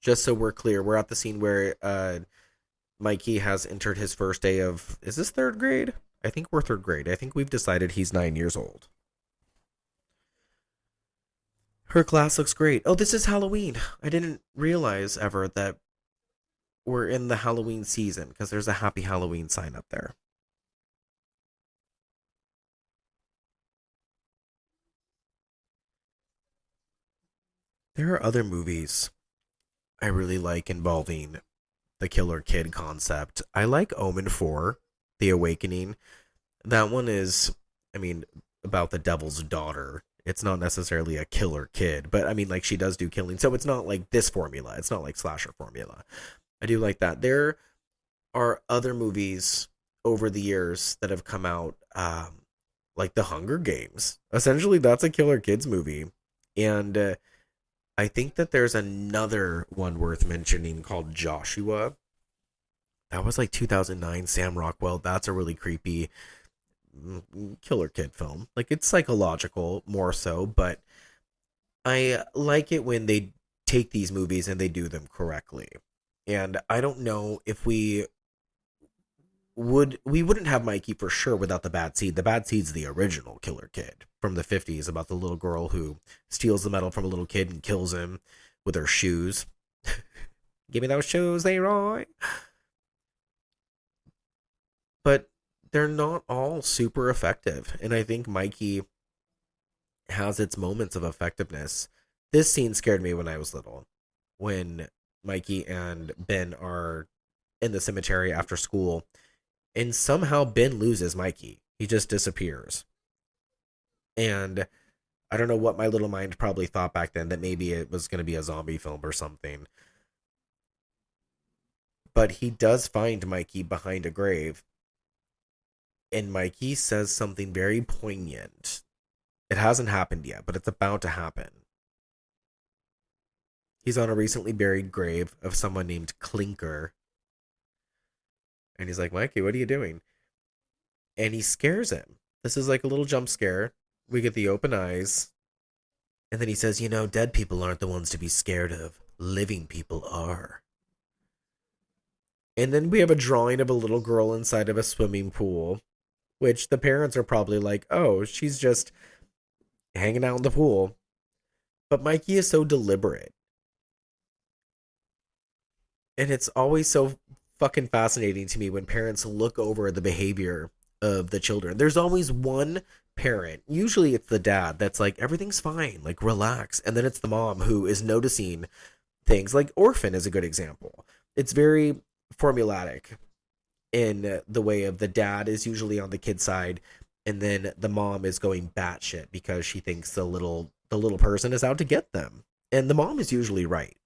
Just so we're clear, we're at the scene where Mikey has entered his first day of, is this 3rd grade? I think we're 3rd grade. I think we've decided he's 9 years old. Her class looks great. Oh, this is Halloween. I didn't realize ever that we're in the Halloween season, because there's a Happy Halloween sign up there. There are other movies I really like involving the killer kid concept. I like Omen 4, The Awakening. That one is, about the devil's daughter. It's not necessarily a killer kid, but like she does do killing. So it's not like this formula. It's not like slasher formula. I do like that. There are other movies over the years that have come out, like The Hunger Games. Essentially, that's a killer kids movie. And I think that there's another one worth mentioning called Joshua. That was like 2009, Sam Rockwell. That's a really creepy killer kid film. Like, it's psychological more so, but I like it when they take these movies and they do them correctly. And I don't know if we wouldn't have Mikey for sure without the Bad Seed. The Bad Seed's the original killer kid from the 50s, about the little girl who steals the medal from a little kid and kills him with her shoes. Give me those shoes, Leroy. But they're not all super effective. And I think Mikey has its moments of effectiveness. This scene scared me when I was little. When Mikey and Ben are in the cemetery after school, and somehow Ben loses Mikey. He just disappears. And I don't know what my little mind probably thought back then, that maybe it was going to be a zombie film or something. But he does find Mikey behind a grave. And Mikey says something very poignant. It hasn't happened yet, but it's about to happen. He's on a recently buried grave of someone named Clinker. And he's like, Mikey, what are you doing? And he scares him. This is like a little jump scare. We get the open eyes. And then he says, dead people aren't the ones to be scared of. Living people are. And then we have a drawing of a little girl inside of a swimming pool, which the parents are probably like, oh, she's just hanging out in the pool. But Mikey is so deliberate. And it's always so fucking fascinating to me when parents look over the behavior of the children. There's always one parent, usually it's the dad, that's like, everything's fine, like, relax. And then it's the mom who is noticing things. Like Orphan is a good example. It's very formulatic in the way of the dad is usually on the kid's side, and then the mom is going batshit because she thinks the little person is out to get them. And the mom is usually right.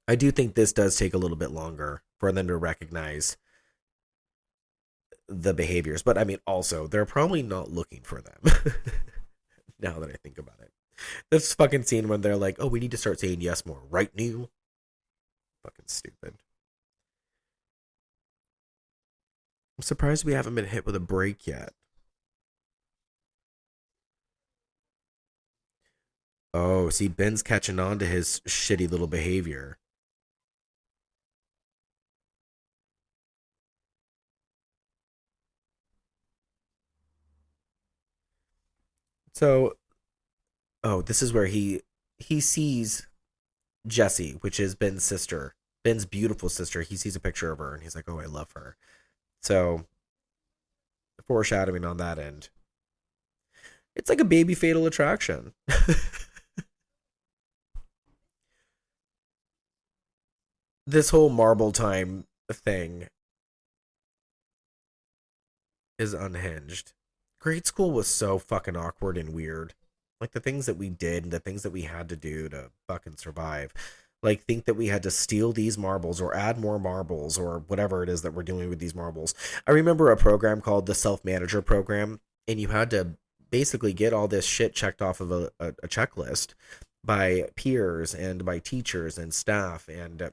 I do think this does take a little bit longer for them to recognize the behaviors. But I mean, also, they're probably not looking for them. Now that I think about it. This fucking scene when they're like, oh, we need to start saying yes more. Right, Neil? Fucking stupid. I'm surprised we haven't been hit with a break yet. Oh, see, Ben's catching on to his shitty little behavior. So, oh, this is where he sees Jessie, which is Ben's sister. Ben's beautiful sister. He sees a picture of her and he's like, oh, I love her. So, foreshadowing on that end. It's like a baby fatal attraction. This whole marble time thing is unhinged. Grade school was so fucking awkward and weird. Like the things that we did and the things that we had to do to fucking survive. Like think that we had to steal these marbles or add more marbles or whatever it is that we're doing with these marbles. I remember a program called the Self-Manager Program, and you had to basically get all this shit checked off of a checklist by peers and by teachers and staff, and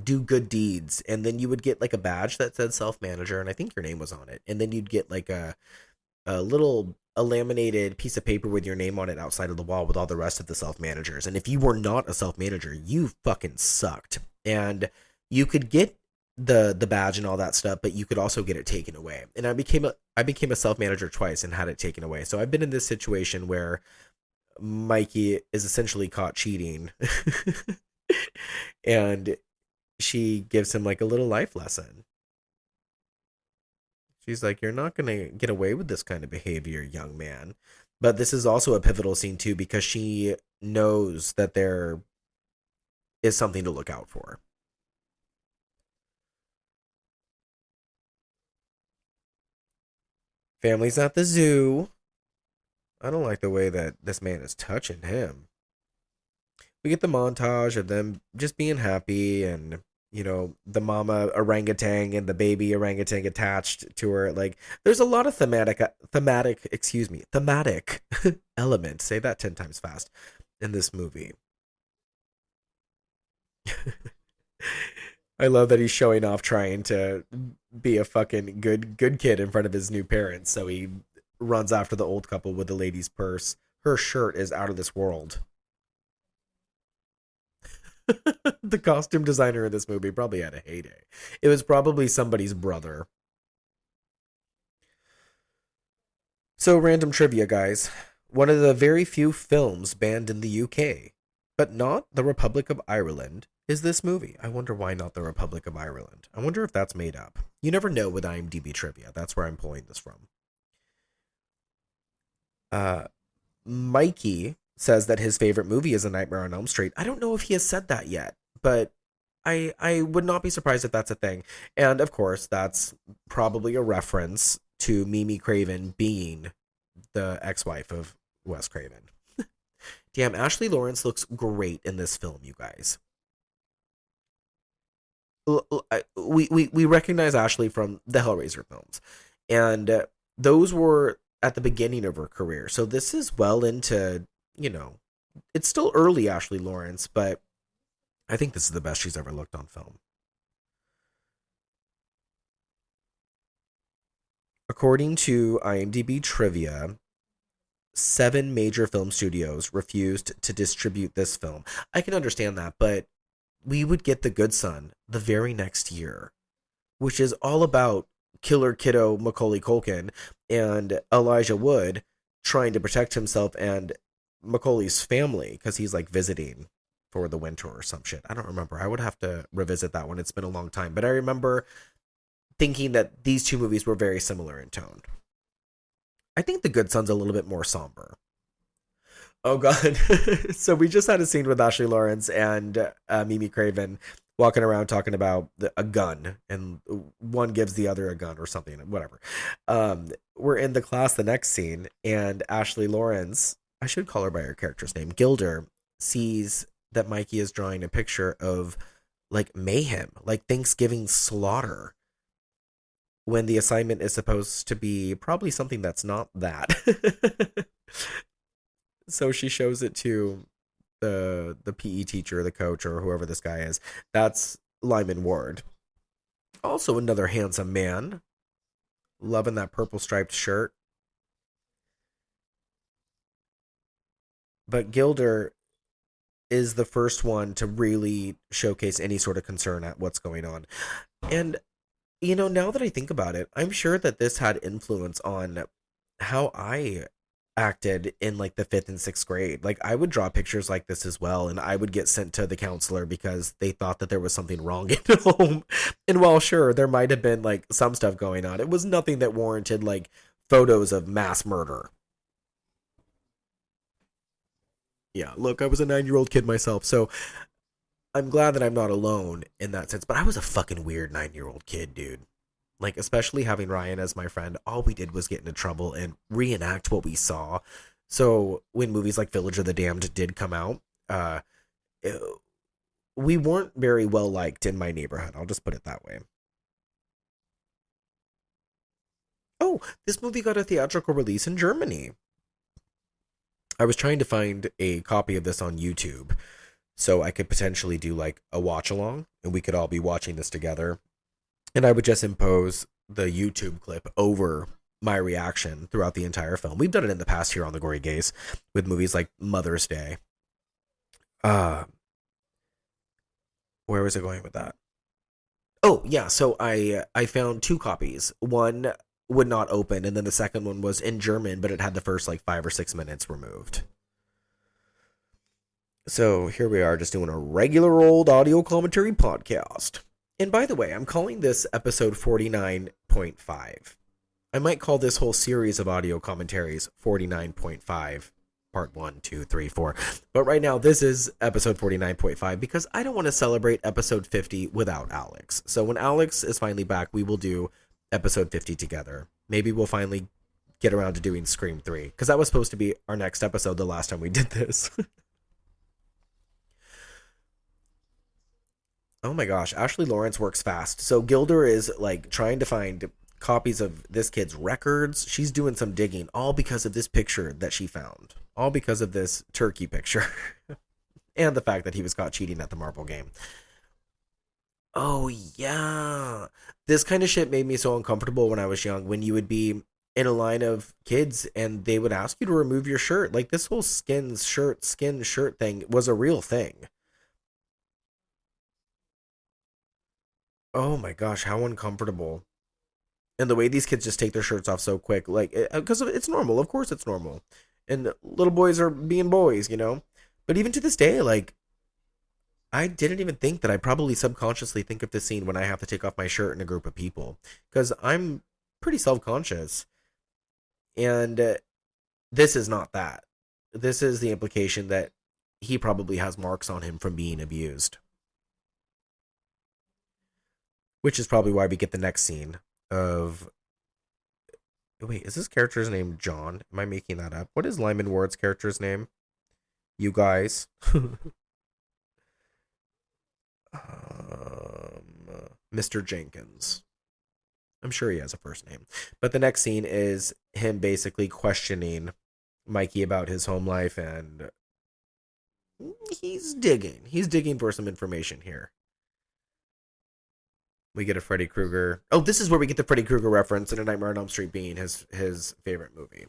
do good deeds. And then you would get like a badge that said Self-Manager, and I think your name was on it. And then you'd get like a laminated piece of paper with your name on it outside of the wall with all the rest of the self-managers. And if you were not a self-manager, you fucking sucked. And you could get the badge and all that stuff, but you could also get it taken away. And I became a self-manager twice and had it taken away. So I've been in this situation where Mikey is essentially caught cheating. And she gives him like a little life lesson. She's like, you're not going to get away with this kind of behavior, young man. But this is also a pivotal scene, too, because she knows that there is something to look out for. Family's at the zoo. I don't like the way that this man is touching him. We get the montage of them just being happy and, the mama orangutan and the baby orangutan attached to her. Like, there's a lot of thematic element, say that 10 times fast, in this movie. I love that he's showing off trying to be a fucking good kid in front of his new parents. So he runs after the old couple with the lady's purse. Her shirt is out of this world. The costume designer in this movie probably had a heyday. It was probably somebody's brother. So, random trivia, guys. One of the very few films banned in the UK, but not the Republic of Ireland, is this movie. I wonder why not the Republic of Ireland. I wonder if that's made up. You never know with IMDb trivia. That's where I'm pulling this from. Mikey says that his favorite movie is A Nightmare on Elm Street. I don't know if he has said that yet, but I would not be surprised if that's a thing. And of course, that's probably a reference to Mimi Craven being the ex-wife of Wes Craven. Damn, Ashley Lawrence looks great in this film, you guys. We recognize Ashley from the Hellraiser films, and those were at the beginning of her career. So this is well into, it's still early Ashley Lawrence, but I think this is the best she's ever looked on film. According to IMDb trivia, 7 major film studios refused to distribute this film. I can understand that, but we would get The Good Son the very next year, which is all about killer kiddo Macaulay Culkin and Elijah Wood trying to protect himself and Macaulay's family because he's like visiting for the winter or some shit. I don't remember. I would have to revisit that one. It's been a long time, but I remember thinking that these two movies were very similar in tone. I think The Good Son's a little bit more somber. Oh god. So we just had a scene with Ashley Lawrence and Mimi Craven walking around talking about a gun, and one gives the other a gun or something, whatever. We're in the class the next scene, and Ashley Lawrence, I should call her by her character's name, Gilder, sees that Mikey is drawing a picture of like mayhem, like Thanksgiving slaughter, when the assignment is supposed to be probably something that's not that. So she shows it to the PE teacher, the coach, or whoever this guy is. That's Lyman Ward. Also another handsome man. Loving that purple striped shirt. But Gilder is the first one to really showcase any sort of concern at what's going on. And, now that I think about it, I'm sure that this had influence on how I acted in like the 5th and 6th grade. Like I would draw pictures like this as well, and I would get sent to the counselor because they thought that there was something wrong at home. And while sure, there might have been like some stuff going on, it was nothing that warranted like photos of mass murder. Yeah, look, I was a 9-year-old kid myself, so I'm glad that I'm not alone in that sense. But I was a fucking weird 9-year-old kid, dude. Like, especially having Ryan as my friend, all we did was get into trouble and reenact what we saw. So when movies like Village of the Damned did come out, we weren't very well liked in my neighborhood. I'll just put it that way. Oh, this movie got a theatrical release in Germany. I was trying to find a copy of this on YouTube so I could potentially do like a watch along and we could all be watching this together. And I would just impose the YouTube clip over my reaction throughout the entire film. We've done it in the past here on the Gory Gaze with movies like Mother's Day. Where was I going with that? Oh, yeah. So I found 2 copies. One would not open, and then the second one was in German, but it had the first like 5 or 6 minutes removed. So here we are, just doing a regular old audio commentary podcast. And by the way, I'm calling this episode 49.5. I might call this whole series of audio commentaries 49.5, part 1, 2, 3, 4. But right now, this is episode 49.5 because I don't want to celebrate episode 50 without Alex. So when Alex is finally back, we will do episode 50 together. Maybe we'll finally get around to doing Scream 3, because that was supposed to be our next episode the last time we did this. Oh my gosh, Ashley Lawrence works fast. So Gilder is like trying to find copies of this kid's records. She's doing some digging, all because of this picture that she found. All because of this turkey picture. And the fact that he was caught cheating at the marble game. Oh yeah. This kind of shit made me so uncomfortable when I was young, when you would be in a line of kids and they would ask you to remove your shirt. Like this whole skin shirt thing was a real thing. Oh my gosh, how uncomfortable. And the way these kids just take their shirts off so quick, like, because it's normal. Of course it's normal. And little boys are being boys, But even to this day, like, I didn't even think that I probably subconsciously think of this scene when I have to take off my shirt in a group of people. Because I'm pretty self-conscious. And this is not that. This is the implication that he probably has marks on him from being abused. Which is probably why we get the next scene of... Wait, is this character's name John? Am I making that up? What is Lyman Ward's character's name? You guys. Mr. Jenkins. I'm sure he has a first name. But the next scene is him basically questioning Mikey about his home life, and he's digging. He's digging for some information here. We get a Freddy Krueger. Oh, this is where we get the Freddy Krueger reference, and A Nightmare on Elm Street being his favorite movie.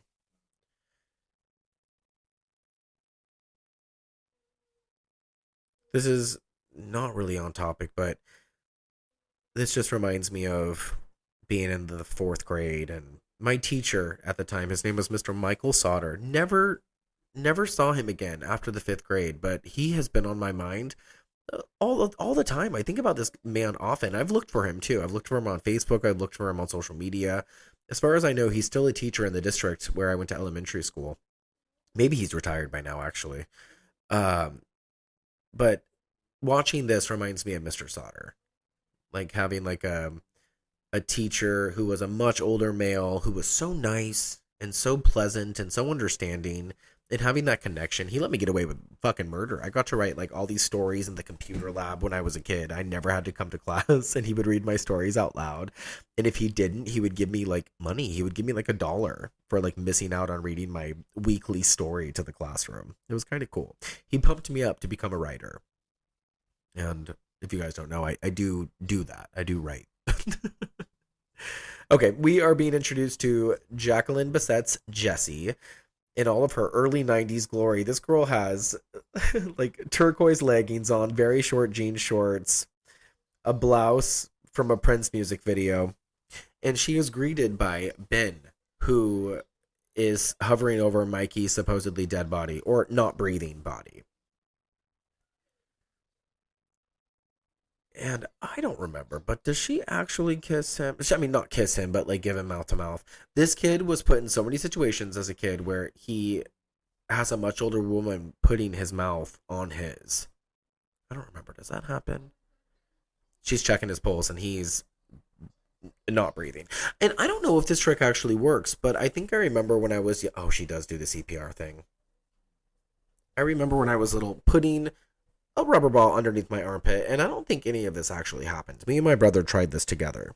This is not really on topic, but this just reminds me of being in the 4th grade, and my teacher at the time, his name was Mr. Michael Sauter. Never saw him again after the 5th grade, but he has been on my mind all the time. I think about this man often. I've looked for him too. I've looked for him on Facebook. I've looked for him on social media. As far as I know, he's still a teacher in the district where I went to elementary school. Maybe he's retired by now, actually. But watching this reminds me of Mr. Sauter. Like having like a teacher who was a much older male who was so nice and so pleasant and so understanding, and having that connection. He let me get away with fucking murder. I got to write like all these stories in the computer lab when I was a kid. I never had to come to class, and he would read my stories out loud. And if he didn't, he would give me like money. He would give me like $1 for like missing out on reading my weekly story to the classroom. It was kind of cool. He pumped me up to become a writer. And if you guys don't know, I do that. I do write. Okay, we are being introduced to Jacqueline Bissette's Jessie in all of her early 90s glory. This girl has like turquoise leggings on, very short jean shorts, a blouse from a Prince music video, and she is greeted by Ben, who is hovering over Mikey's supposedly dead body, or not breathing body. And I don't remember, but does she actually kiss him? I mean, not kiss him, but like give him mouth to mouth. This kid was put in so many situations as a kid where he has a much older woman putting his mouth on his. I don't remember. Does that happen? She's checking his pulse and he's not breathing. And I don't know if this trick actually works, but I think I remember when I was... Oh, she does do the CPR thing. I remember when I was little putting a rubber ball underneath my armpit, and I don't think any of this actually happened. Me and my brother tried this together.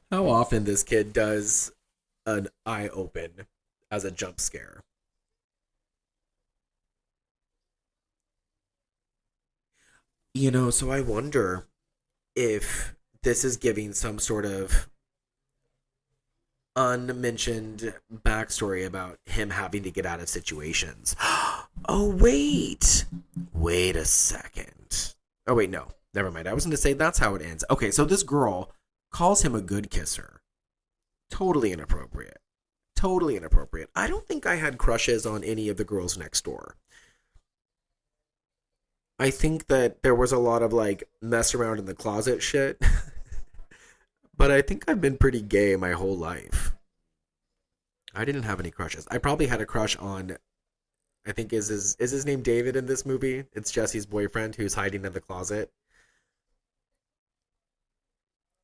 How often this kid does an eye open as a jump scare. You know, so I wonder if this is giving some sort of unmentioned backstory about him having to get out of situations. Oh, wait a second. Oh, wait, no. Never mind. I was going to say that's how it ends. Okay, so this girl calls him a good kisser. Totally inappropriate. Totally inappropriate. I don't think I had crushes on any of the girls next door. I think that there was a lot of, like, mess around in the closet shit. But I think I've been pretty gay my whole life. I didn't have any crushes. I probably had a crush on, I think is his name David in this movie? It's Jesse's boyfriend who's hiding in the closet.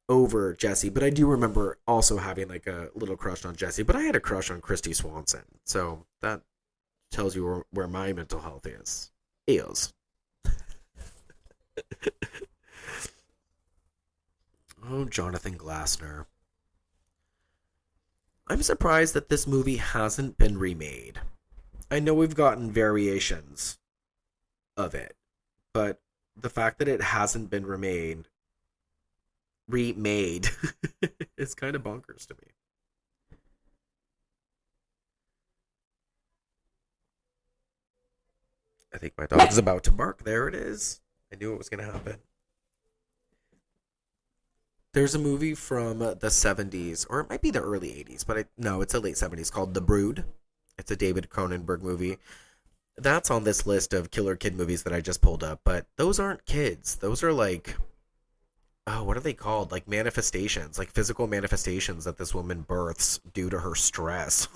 Over Jesse. But I do remember also having like a little crush on Jesse. But I had a crush on Christy Swanson. So that tells you where my mental health is. Oh, Jonathan Glassner. I'm surprised that this movie hasn't been remade. I know we've gotten variations of it, but the fact that it hasn't been remade is kind of bonkers to me. I think my dog's about to bark. There it is. I knew it was going to happen. There's a movie from the 70s, or it might be the early 80s, but no, it's the late 70s, called The Brood. It's a David Cronenberg movie. That's on this list of killer kid movies that I just pulled up, but those aren't kids. Those are like, oh, what are they called? Like manifestations, like physical manifestations that this woman births due to her stress.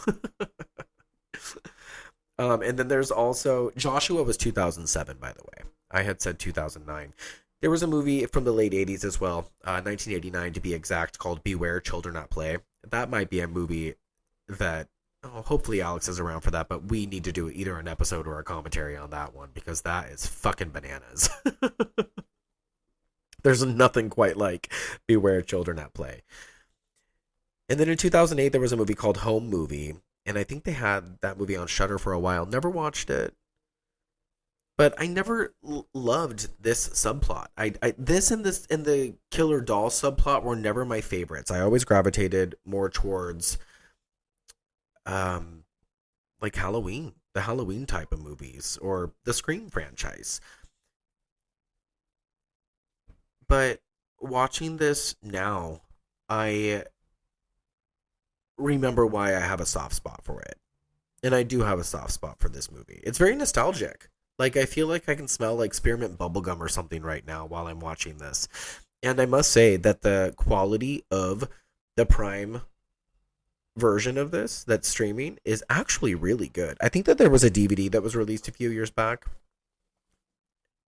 And then there's also, Joshua was 2007, by the way. I had said 2009. There was a movie from the late 80s as well, 1989 to be exact, called Beware Children at Play. That might be a movie that, hopefully Alex is around for that, but we need to do either an episode or a commentary on that one, because that is fucking bananas. There's nothing quite like Beware Children at Play. And then in 2008, there was a movie called Home Movie, and I think they had that movie on Shudder for a while. Never watched it. But I never loved this subplot. This and the Killer Doll subplot were never my favorites. I always gravitated more towards, like Halloween, the Halloween type of movies, or the Scream franchise. But watching this now, I remember why I have a soft spot for it. And I do have a soft spot for this movie. It's very nostalgic. Like, I feel like I can smell like spearmint bubblegum or something right now while I'm watching this. And I must say that the quality of the Prime version of this that's streaming is actually really good. I think that there was a DVD that was released a few years back.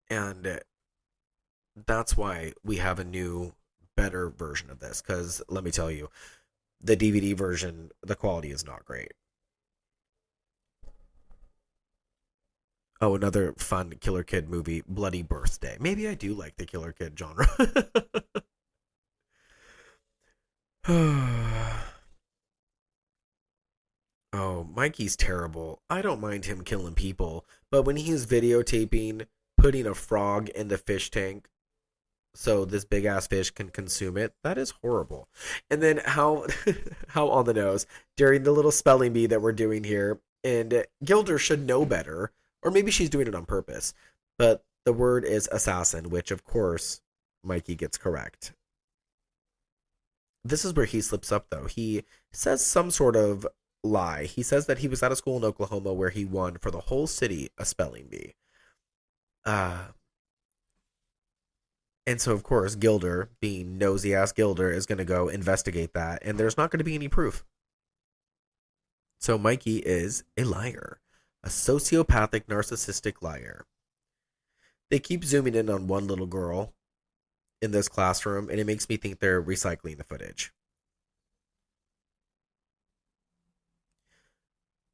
And that's why we have a new, better version of this. Because, let me tell you, the DVD version, the quality is not great. Oh, another fun Killer Kid movie, Bloody Birthday. Maybe I do like the Killer Kid genre. Oh, Mikey's terrible. I don't mind him killing people, but when he's videotaping putting a frog in the fish tank so this big ass fish can consume it, that is horrible. And then how on the nose during the little spelling bee that we're doing here, and Gilder should know better. Or maybe she's doing it on purpose. But the word is assassin, which, of course, Mikey gets correct. This is where he slips up, though. He says some sort of lie. He says that he was at a school in Oklahoma where he won for the whole city a spelling bee. And so, of course, Gilder, being nosy-ass Gilder, is going to go investigate that. And there's not going to be any proof. So Mikey is a liar. A sociopathic, narcissistic liar. They keep zooming in on one little girl in this classroom, and it makes me think they're recycling the footage.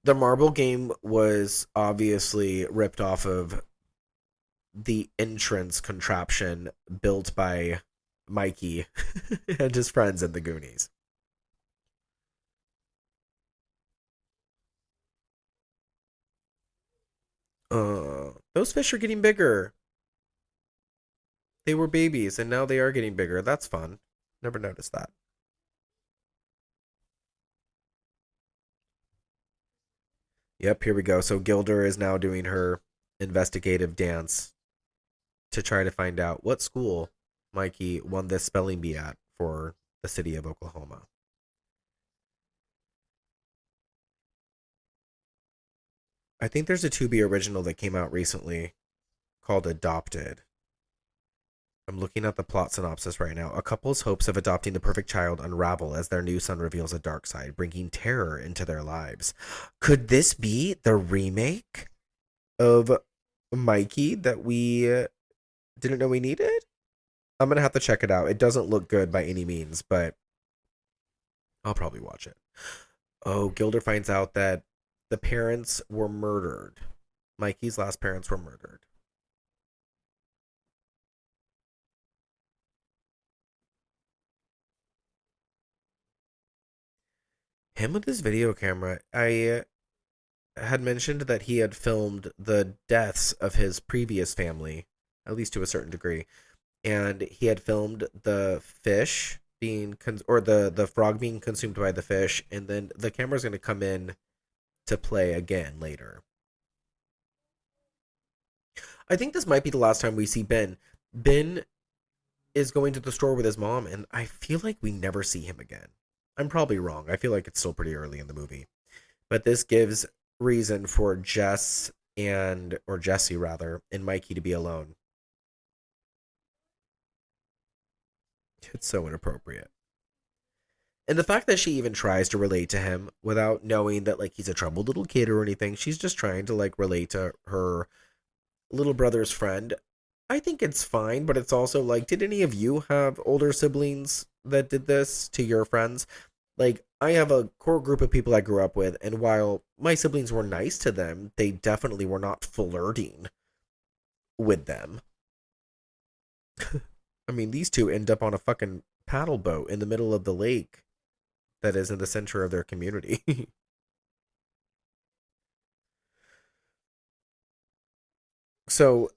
The marble game was obviously ripped off of the entrance contraption built by Mikey and his friends in the Goonies. Those fish are getting bigger. They were babies, and now they are getting bigger. That's fun. Never noticed that. Yep, here we go. So Gilder is now doing her investigative dance to try to find out what school Mikey won this spelling bee at for the city of Oklahoma. I think there's a Tubi original that came out recently called Adopted. I'm looking at the plot synopsis right now. A couple's hopes of adopting the perfect child unravel as their new son reveals a dark side, bringing terror into their lives. Could this be the remake of Mikey that we didn't know we needed? I'm going to have to check it out. It doesn't look good by any means, but I'll probably watch it. Oh, Gilder finds out that the parents were murdered. Mikey's last parents were murdered. Him with his video camera. I had mentioned that he had filmed the deaths of his previous family, at least to a certain degree. And he had filmed the fish being, the frog being consumed by the fish. And then the camera's going to come in to play again later. I think this might be the last time we see Ben. Ben is going to the store with his mom, and I feel like we never see him again. I'm probably wrong. I feel like it's still pretty early in the movie. But this gives reason for Jesse and Mikey to be alone. It's so inappropriate. And the fact that she even tries to relate to him without knowing that, like, he's a troubled little kid or anything. She's just trying to, like, relate to her little brother's friend. I think it's fine, but it's also like, did any of you have older siblings that did this to your friends? Like, I have a core group of people I grew up with, and while my siblings were nice to them, they definitely were not flirting with them. I mean, these two end up on a fucking paddle boat in the middle of the lake that is in the center of their community. So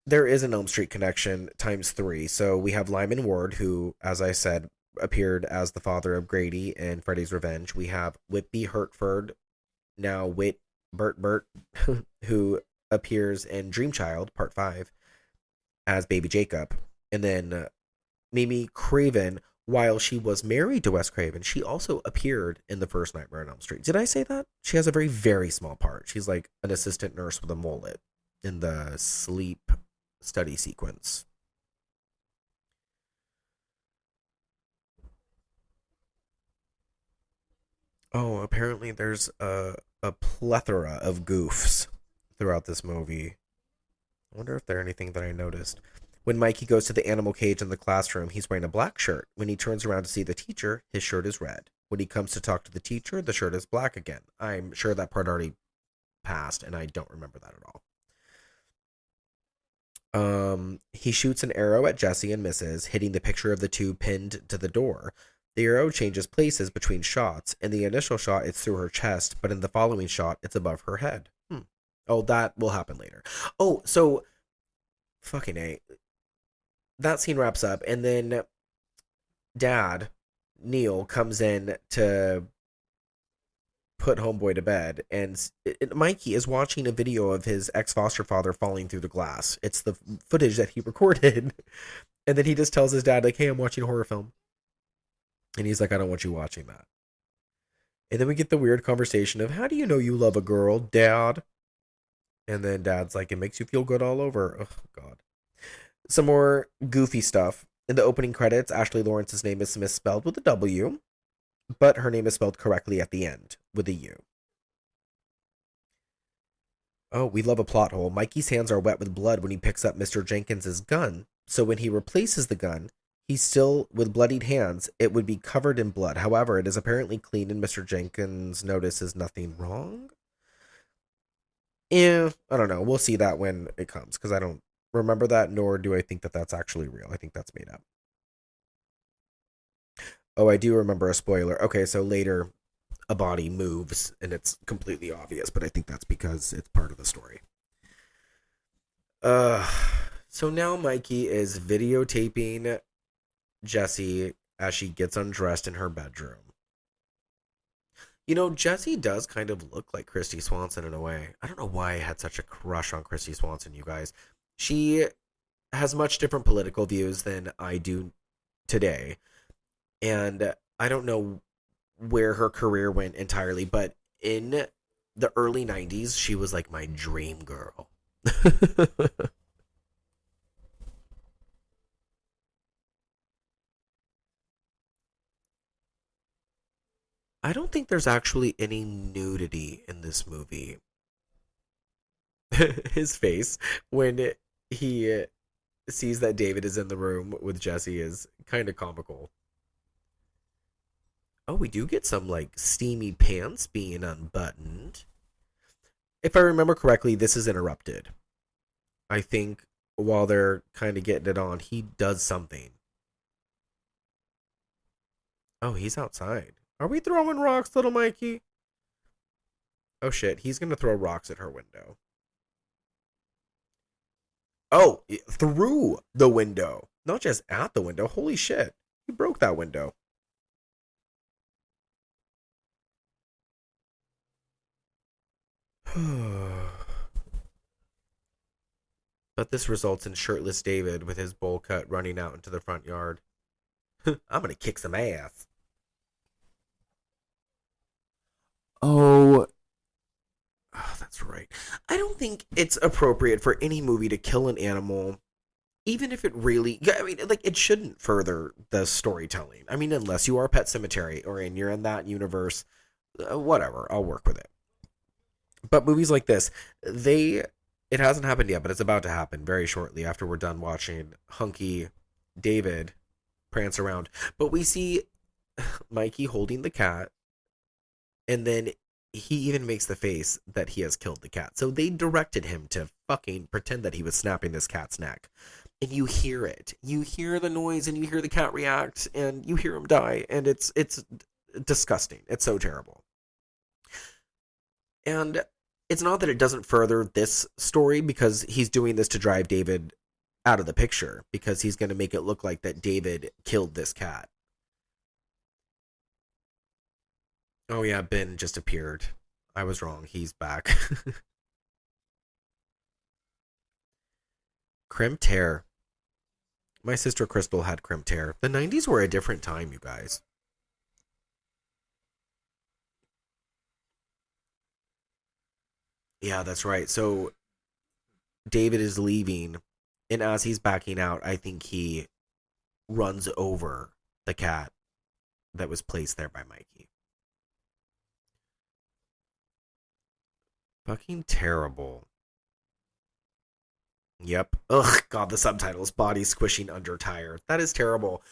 there is an Elm Street connection times three. So we have Lyman Ward, who, as I said, appeared as the father of Grady in Freddy's Revenge. We have Whitby Hertford, now Bert, who appears in Dream Child Part 5 as Baby Jacob. And then Mimi Craven, while she was married to Wes Craven, she also appeared in the first Nightmare on Elm Street. Did I say that? She has a very, very small part. She's like an assistant nurse with a mullet in the sleep study sequence. Oh, apparently there's a plethora of goofs throughout this movie. I wonder if there's anything that I noticed. When Mikey goes to the animal cage in the classroom, he's wearing a black shirt. When he turns around to see the teacher, his shirt is red. When he comes to talk to the teacher, the shirt is black again. I'm sure that part already passed, and I don't remember that at all. He shoots an arrow at Jesse and misses, hitting the picture of the two pinned to the door. The arrow changes places between shots. In the initial shot, it's through her chest, but in the following shot, it's above her head. Oh, that will happen later. Oh, so fucking A. That scene wraps up, and then Dad, Neil, comes in to put homeboy to bed, and Mikey is watching a video of his ex-foster father falling through the glass. It's the footage that he recorded. And then he just tells his dad, like, hey, I'm watching a horror film. And he's like, I don't want you watching that. And then we get the weird conversation of, how do you know you love a girl, Dad? And then Dad's like, it makes you feel good all over. Oh, God. Some more goofy stuff. In the opening credits, Ashley Lawrence's name is misspelled with a W, but her name is spelled correctly at the end with a U. Oh, we love a plot hole. Mikey's hands are wet with blood when he picks up Mr. Jenkins's gun. So when he replaces the gun, he's still with bloodied hands. It would be covered in blood. However, it is apparently clean, and Mr. Jenkins notices nothing wrong. I don't know. We'll see that when it comes, because I don't remember that, nor do I think that that's actually real. I think that's made up. Oh, I do remember a spoiler. Okay, so later a body moves and it's completely obvious, but I think that's because it's part of the story. So now Mikey is videotaping Jessie as she gets undressed in her bedroom. You know, Jessie does kind of look like Christy Swanson in a way. I don't know why I had such a crush on Christy Swanson, you guys. She has much different political views than I do today. And I don't know where her career went entirely, but in the early 90s, she was like my dream girl. I don't think there's actually any nudity in this movie. His face when he sees that David is in the room with Jessie is kind of comical. Oh, we do get some, like, steamy pants being unbuttoned. If I remember correctly, this is interrupted. I think while they're kind of getting it on, he does something. Oh, he's outside. Are we throwing rocks, little Mikey? Oh, shit. He's going to throw rocks at her window. Oh, through the window. Not just at the window. Holy shit. He broke that window. But this results in shirtless David with his bowl cut running out into the front yard. I'm gonna kick some ass. Oh, that's right. I don't think it's appropriate for any movie to kill an animal, even if it really, I mean, like, it shouldn't further the storytelling. I mean, unless you are Pet Sematary or you're in that universe, whatever, I'll work with it. But movies like this, they it hasn't happened yet, but it's about to happen very shortly after we're done watching hunky David prance around. But we see Mikey holding the cat, and then he even makes the face that he has killed the cat. So they directed him to fucking pretend that he was snapping this cat's neck. And you hear it. You hear the noise, and you hear the cat react, and you hear him die, and it's disgusting. It's so terrible. And it's not that it doesn't further this story, because he's doing this to drive David out of the picture, because he's going to make it look like that David killed this cat. Oh yeah, Ben just appeared. I was wrong. He's back. Crimped hair. My sister Crystal had crimped hair. The 90s were a different time, you guys. Yeah, that's right. So David is leaving, and as he's backing out, I think he runs over the cat that was placed there by Mikey. Fucking terrible. Yep. Ugh, God, the subtitles. Body squishing under tire. That is terrible.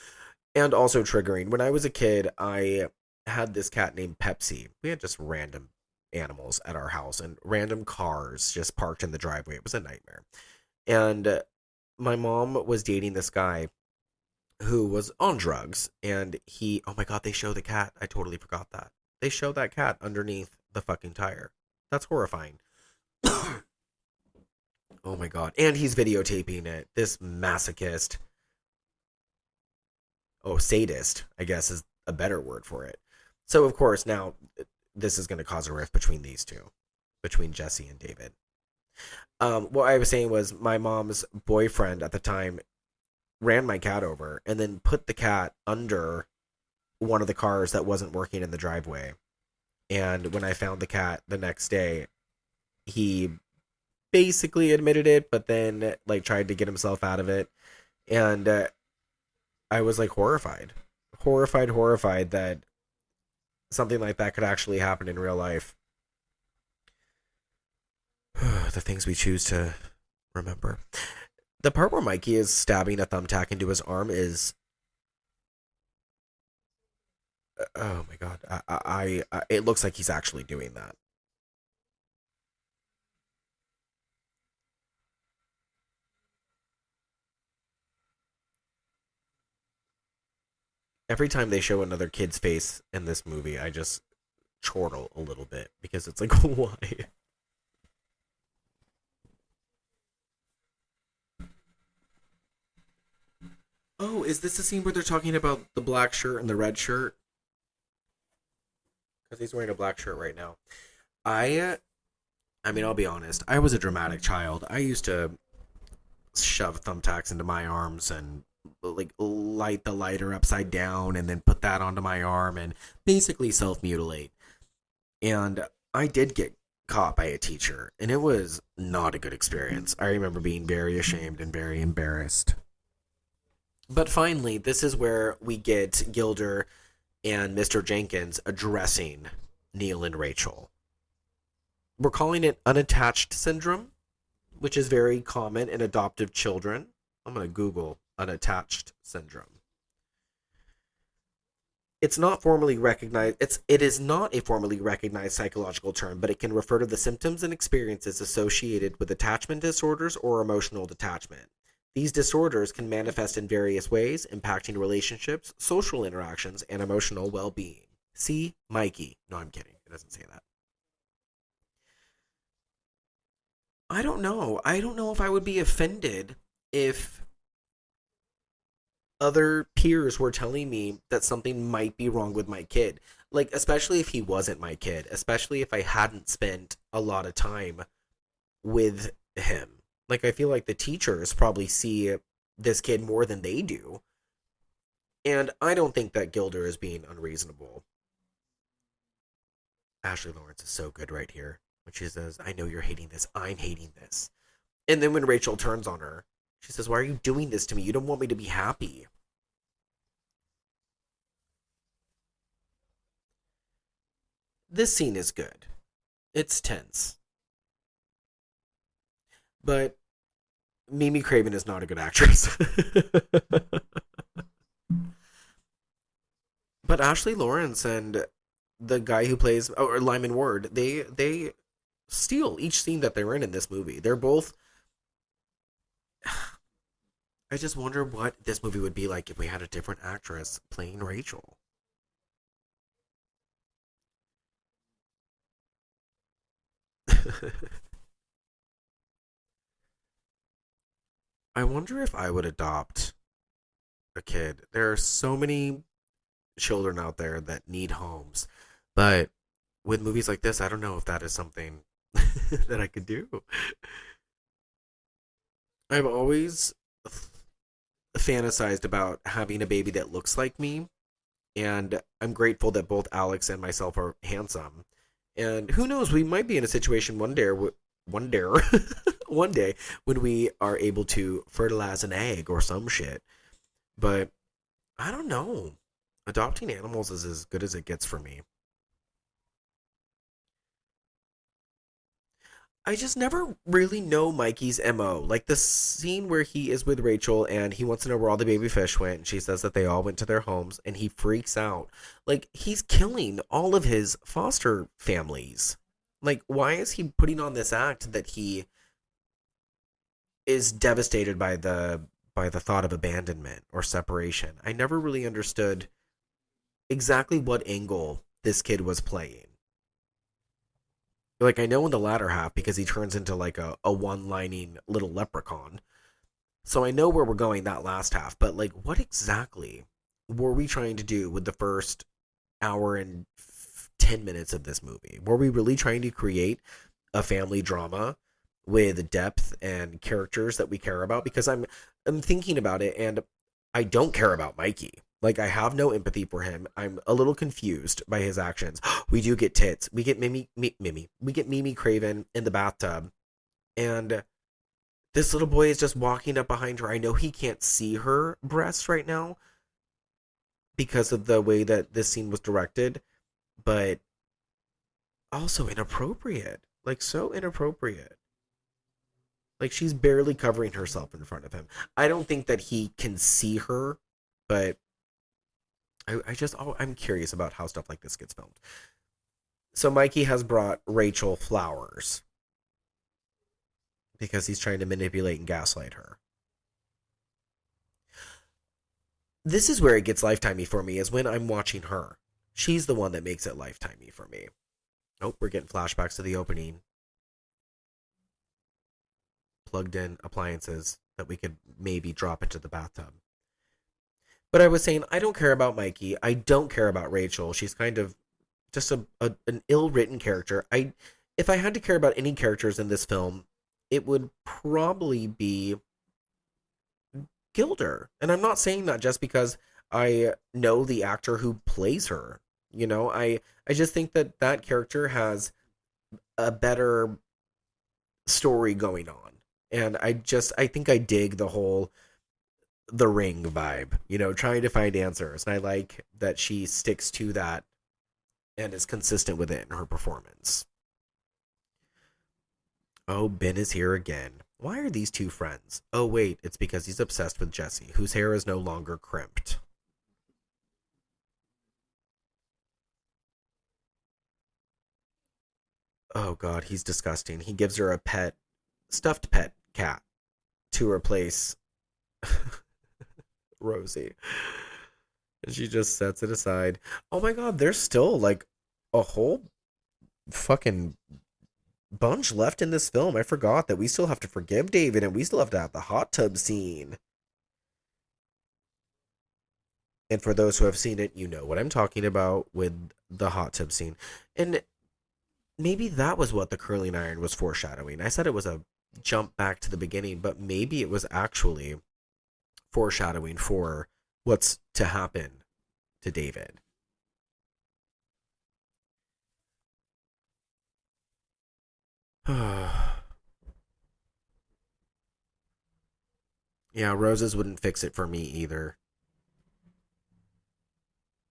And also triggering. When I was a kid, I had this cat named Pepsi. We had just random animals at our house and random cars just parked in the driveway. It was a nightmare. And my mom was dating this guy who was on drugs, and he, oh my God, they show the cat. I totally forgot that. They show that cat underneath the fucking tire. That's horrifying. Oh my God. And he's videotaping it. This masochist. Oh, sadist, I guess is a better word for it. So, of course, now this is going to cause a rift between these two, between Jesse and David. What I was saying was my mom's boyfriend at the time ran my cat over and then put the cat under one of the cars that wasn't working in the driveway. And when I found the cat the next day, he basically admitted it, but then like tried to get himself out of it. And I was like horrified that something like that could actually happen in real life. The things we choose to remember. The part where Mikey is stabbing a thumbtack into his arm is, oh my God, I it looks like he's actually doing that. Every time they show another kid's face in this movie, I just chortle a little bit because it's like, why? Oh, is this the scene where they're talking about the black shirt and the red shirt? Because he's wearing a black shirt right now. I mean, I'll be honest. I was a dramatic child. I used to shove thumbtacks into my arms and like light the lighter upside down and then put that onto my arm and basically self-mutilate. And I did get caught by a teacher, and it was not a good experience. I remember being very ashamed and very embarrassed. But finally, this is where we get Gilder and Mr. Jenkins addressing Neil and Rachel. We're calling it unattached syndrome, which is very common in adoptive children. I'm going to Google unattached syndrome. It's not formally recognized. It is not a formally recognized psychological term, but it can refer to the symptoms and experiences associated with attachment disorders or emotional detachment. These disorders can manifest in various ways, impacting relationships, social interactions, and emotional well-being. See Mikey. No, I'm kidding. It doesn't say that. I don't know. I don't know if I would be offended if other peers were telling me that something might be wrong with my kid. Like, especially if he wasn't my kid. Especially if I hadn't spent a lot of time with him. Like, I feel like the teachers probably see this kid more than they do. And I don't think that Gilder is being unreasonable. Ashley Lawrence is so good right here. When she says, I know you're hating this. I'm hating this. And then when Rachel turns on her, she says, why are you doing this to me? You don't want me to be happy. This scene is good. It's tense. But Mimi Craven is not a good actress. But Ashley Lawrence and the guy who plays, or Lyman Ward, they steal each scene that they're in this movie. They're both. I just wonder what this movie would be like if we had a different actress playing Rachel. I wonder if I would adopt a kid. There are so many children out there that need homes, but with movies like this, I don't know if that is something that I could do. I've always fantasized about having a baby that looks like me, and I'm grateful that both Alex and myself are handsome. And who knows, we might be in a situation one day, one day when we are able to fertilize an egg or some shit. But I don't know. Adopting animals is as good as it gets for me. I just never really know Mikey's MO. Like the scene where he is with Rachel and he wants to know where all the baby fish went, and she says that they all went to their homes, and he freaks out. Like, he's killing all of his foster families. Like, why is he putting on this act that he is devastated by the thought of abandonment or separation? I never really understood exactly what angle this kid was playing. Like, I know in the latter half, because he turns into like a one-lining little leprechaun. So I know where we're going that last half. But like, what exactly were we trying to do with the first hour and 10 minutes of this movie? Were we really trying to create a family drama with depth and characters that we care about? Because I'm thinking about it, and I don't care about Mikey. Like, I have no empathy for him. I'm a little confused by his actions. We do get tits. We get Mimi. We get Mimi Craven in the bathtub. And this little boy is just walking up behind her. I know he can't see her breasts right now because of the way that this scene was directed. But also inappropriate. Like, so inappropriate. Like, she's barely covering herself in front of him. I don't think that he can see her, but I'm curious about how stuff like this gets filmed. So Mikey has brought Rachel flowers because he's trying to manipulate and gaslight her. This is where it gets lifetimey for me, is when I'm watching her. She's the one that makes it lifetimey for me. Oh, we're getting flashbacks to the opening. Plugged in appliances that we could maybe drop into the bathtub. But I was saying, I don't care about Mikey. I don't care about Rachel. She's kind of just an ill-written character. If I had to care about any characters in this film, it would probably be Gilder. And I'm not saying that just because I know the actor who plays her. You know, I just think that character has a better story going on. And I think I dig the whole The Ring vibe, you know, trying to find answers. And I like that she sticks to that and is consistent with it in her performance. Oh, Ben is here again. Why are these two friends? Oh, wait, it's because he's obsessed with Jessie, whose hair is no longer crimped. Oh, God, he's disgusting. He gives her a stuffed pet cat to replace Rosie. And she just sets it aside. Oh my God, there's still like a whole fucking bunch left in this film. I forgot that we still have to forgive David, and we still have to have the hot tub scene. And for those who have seen it, you know what I'm talking about with the hot tub scene. And maybe that was what the curling iron was foreshadowing. I said it was a jump back to the beginning, but maybe it was actually foreshadowing for what's to happen to David. Yeah, roses wouldn't fix it for me either.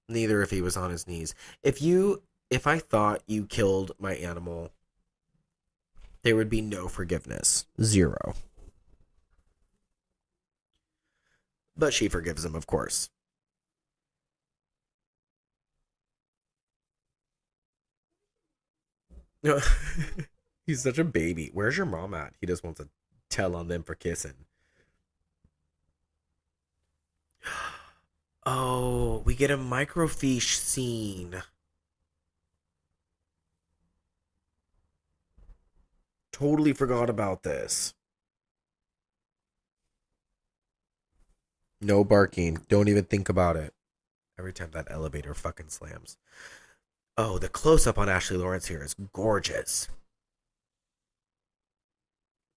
Neither if he was on his knees. If I thought you killed my animal There would be no forgiveness. 0. But she forgives him, of course. He's such a baby. Where's your mom at? He just wants to tell on them for kissing. Oh, we get a microfiche scene. Totally forgot about this. No barking. Don't even think about it. Every time that elevator fucking slams. Oh, the close-up on Ashley Lawrence here is gorgeous.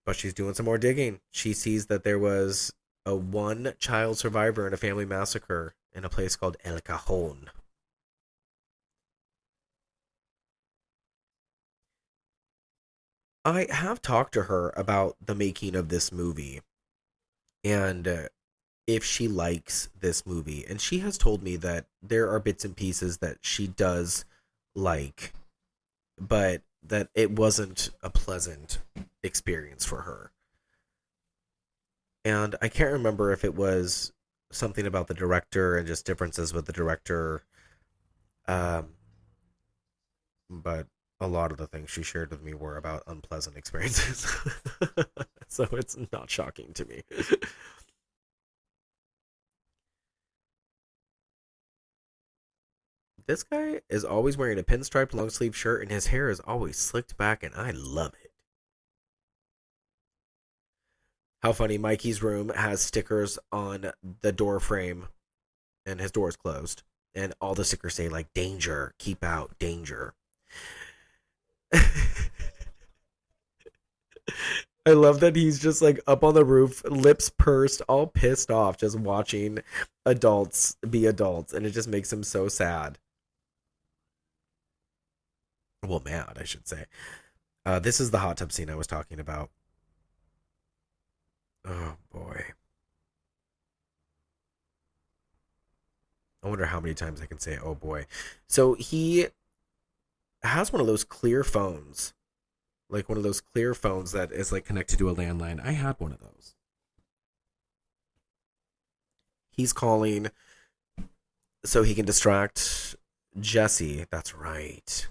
But she's doing some more digging. She sees that there was a one-child survivor in a family massacre in a place called El Cajon. I have talked to her about the making of this movie and if she likes this movie. And she has told me that there are bits and pieces that she does like, but that it wasn't a pleasant experience for her. And I can't remember if it was something about the director and just differences with the director. But a lot of the things she shared with me were about unpleasant experiences. So it's not shocking to me. This guy is always wearing a pinstriped long sleeve shirt and his hair is always slicked back and I love it. How funny, Mikey's room has stickers on the door frame and his door is closed. And all the stickers say like, danger, keep out, danger. I love that he's just like up on the roof, lips pursed, all pissed off, just watching adults be adults. And it just makes him so sad. Well, mad, I should say. This is the hot tub scene I was talking about. Oh, boy. I wonder how many times I can say, oh, boy. So he has one of those clear phones. Like one of those clear phones that is like connected to a landline. I had one of those. He's calling so he can distract Jessie. That's right.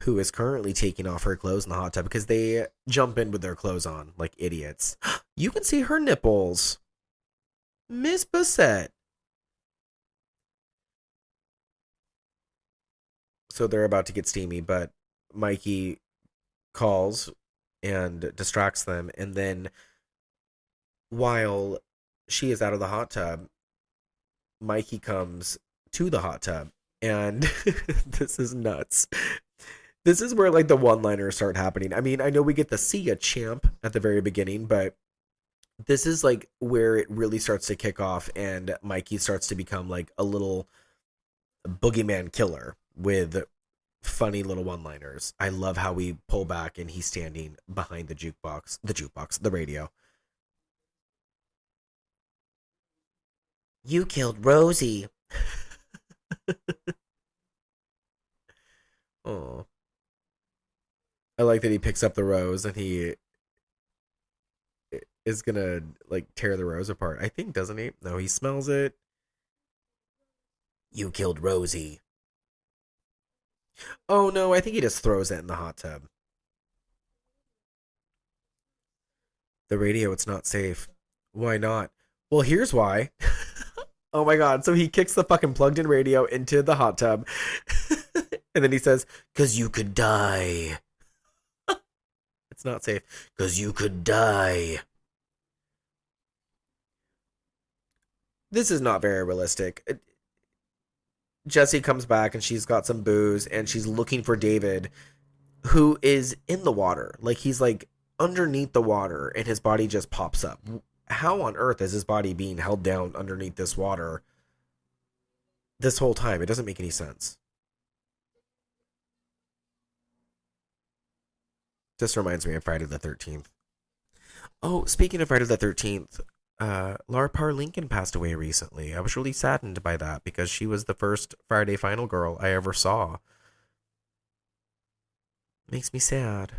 Who is currently taking off her clothes in the hot tub because they jump in with their clothes on like idiots. You can see her nipples. Miss Bassett. So they're about to get steamy, but Mikey calls and distracts them. And then while she is out of the hot tub, Mikey comes to the hot tub. And this is nuts. This is where like the one-liners start happening. I mean, I know we get the see ya champ at the very beginning, but this is like where it really starts to kick off and Mikey starts to become like a little boogeyman killer with funny little one-liners. I love how we pull back and he's standing behind the radio. You killed Rosie. Oh. I like that he picks up the rose and he is gonna like tear the rose apart. I think, doesn't he? No, he smells it. You killed Rosie. Oh no, I think he just throws it in the hot tub. The radio, it's not safe. Why not? Well, here's why. Oh my god, so he kicks the fucking plugged in radio into the hot tub. And then he says, 'cause you could die. It's not safe. 'Cause you could die. This is not very realistic. Jessie comes back and she's got some booze and she's looking for David, who is in the water. Like he's like underneath the water and his body just pops up. How on earth is his body being held down underneath this water this whole time? It doesn't make any sense. This reminds me of Friday the 13th. Oh, speaking of Friday the 13th, Laura Parr Lincoln passed away recently. I was really saddened by that because she was the first Friday Final girl I ever saw. Makes me sad.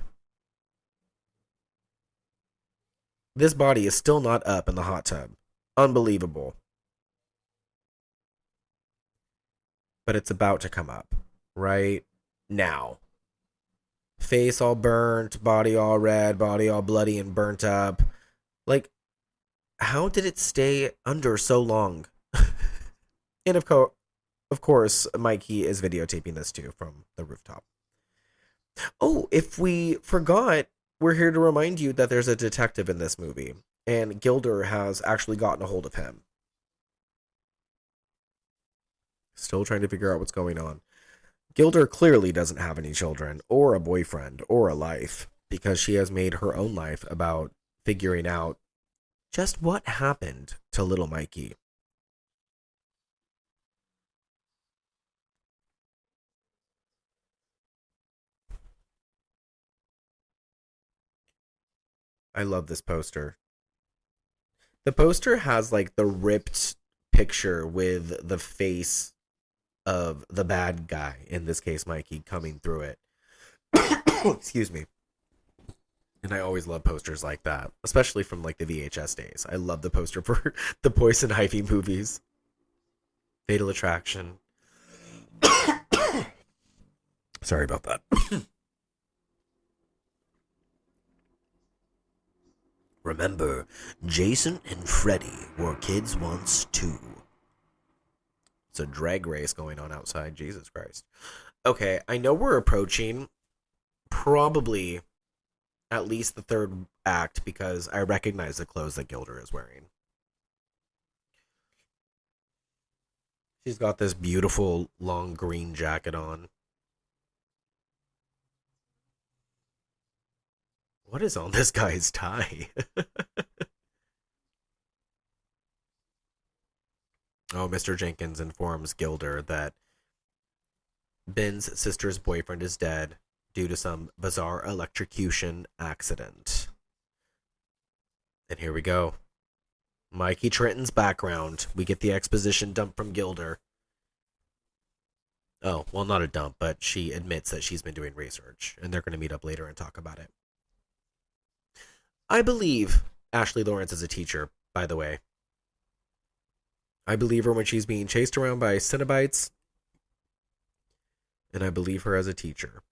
This body is still not up in the hot tub. Unbelievable. But it's about to come up right now. Face all burnt, body all red, body all bloody and burnt up. Like, how did it stay under so long? And of course, Mikey is videotaping this too from the rooftop. Oh, if we forgot, we're here to remind you that there's a detective in this movie, and Gilder has actually gotten a hold of him. Still trying to figure out what's going on. Gilder clearly doesn't have any children, or a boyfriend, or a life, because she has made her own life about figuring out just what happened to little Mikey. I love this poster. The poster has like the ripped picture with the face of the bad guy, in this case Mikey, coming through it. Excuse me. And I always love posters like that, especially from like the VHS days. I love the poster for the Poison Ivy movies. Fatal Attraction. Sorry about that. Remember, Jason and Freddy were kids once too. It's a drag race going on outside. Jesus Christ. Okay, I know we're approaching probably at least the third act because I recognize the clothes that Gilder is wearing. She's got this beautiful long green jacket on. What is on this guy's tie? Oh, Mr. Jenkins informs Gilder that Ben's sister's boyfriend is dead due to some bizarre electrocution accident. And here we go. Mikey Trenton's background. We get the exposition dump from Gilder. Oh, well, not a dump, but she admits that she's been doing research, and they're going to meet up later and talk about it. I believe Ashley Lawrence is a teacher, by the way. I believe her when she's being chased around by Cenobites, and I believe her as a teacher.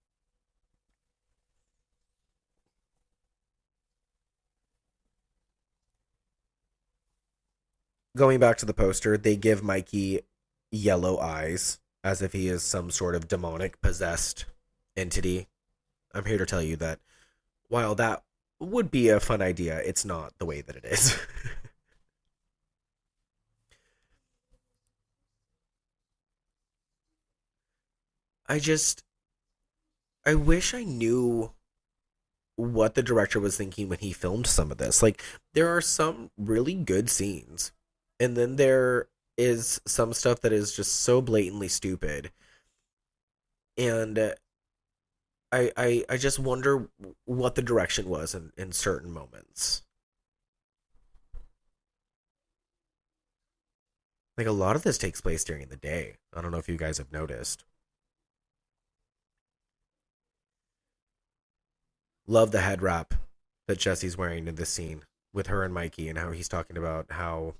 Going back to the poster, they give Mikey yellow eyes, as if he is some sort of demonic possessed entity. I'm here to tell you that while that would be a fun idea, it's not the way that it is. I wish I knew what the director was thinking when he filmed some of this. Like, there are some really good scenes, and then there is some stuff that is just so blatantly stupid. And I just wonder what the direction was in certain moments. Like, a lot of this takes place during the day. I don't know if you guys have noticed. Love the head wrap that Jesse's wearing in this scene with her and Mikey, and how he's talking about how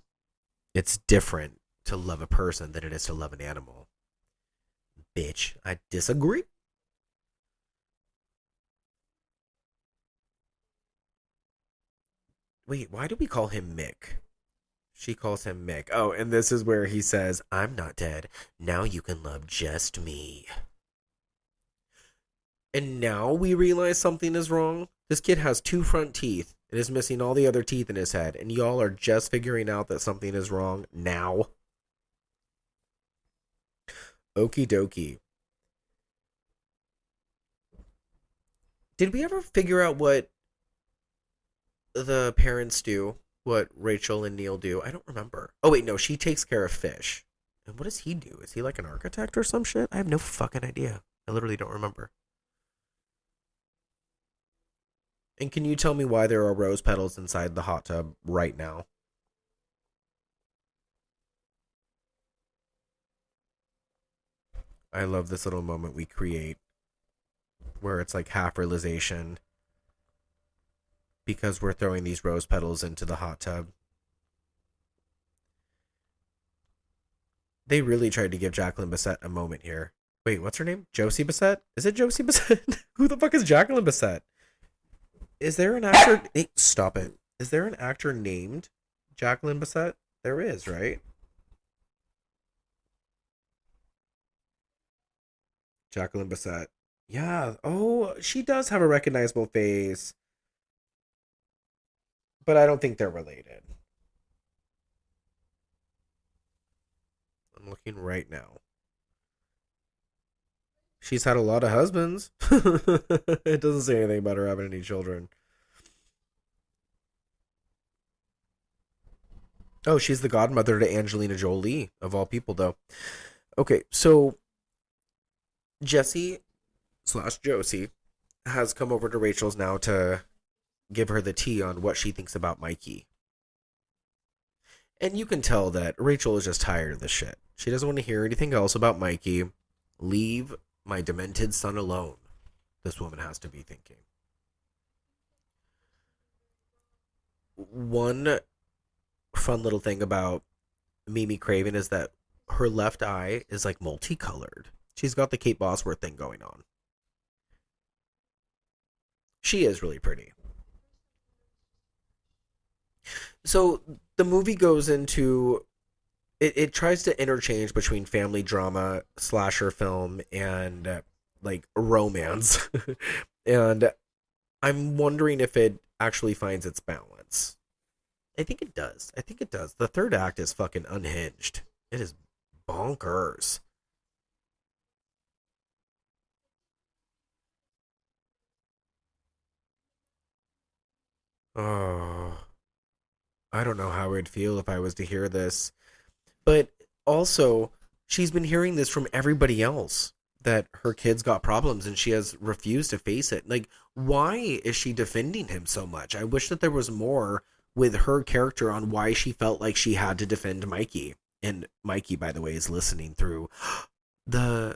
it's different to love a person than it is to love an animal. Bitch, I disagree. Wait, why do we call him Mick? She calls him Mick. Oh, and this is where he says, I'm not dead. Now you can love just me. And now we realize something is wrong. This kid has 2 front teeth and is missing all the other teeth in his head. And y'all are just figuring out that something is wrong now. Okie dokie. Did we ever figure out what the parents do? What Rachel and Neil do? I don't remember. Oh, wait, no. She takes care of Fish. And what does he do? Is he like an architect or some shit? I have no fucking idea. I literally don't remember. And can you tell me why there are rose petals inside the hot tub right now? I love this little moment we create where it's like half realization. because we're throwing these rose petals into the hot tub. They really tried to give Jacqueline Bisset a moment here. Wait, what's her name? Josie Bisset? Is it Josie Bisset? Who the fuck is Jacqueline Bisset? Is there an actor? Hey, stop it. Is there an actor named Jacqueline Bisset? There is, right? Jacqueline Bisset. Yeah. Oh, she does have a recognizable face. But I don't think they're related. I'm looking right now. She's had a lot of husbands. It doesn't say anything about her having any children. Oh, she's the godmother to Angelina Jolie, of all people, though. Okay, so Jessie/Josie has come over to Rachel's now to give her the tea on what she thinks about Mikey. And you can tell that Rachel is just tired of this shit. She doesn't want to hear anything else about Mikey. Leave my demented son alone, this woman has to be thinking. One fun little thing about Mimi Craven is that her left eye is like multicolored. She's got the Kate Bosworth thing going on. She is really pretty. So the movie goes into it tries to interchange between family drama, slasher film, and like romance. And I'm wondering if it actually finds its balance. I think it does. The third act is fucking unhinged. It is bonkers. Oh, I don't know how I'd feel if I was to hear this. But also, she's been hearing this from everybody else, that her kids got problems and she has refused to face it. Like, why is she defending him so much? I wish that there was more with her character on why she felt like she had to defend Mikey. And Mikey, by the way, is listening through the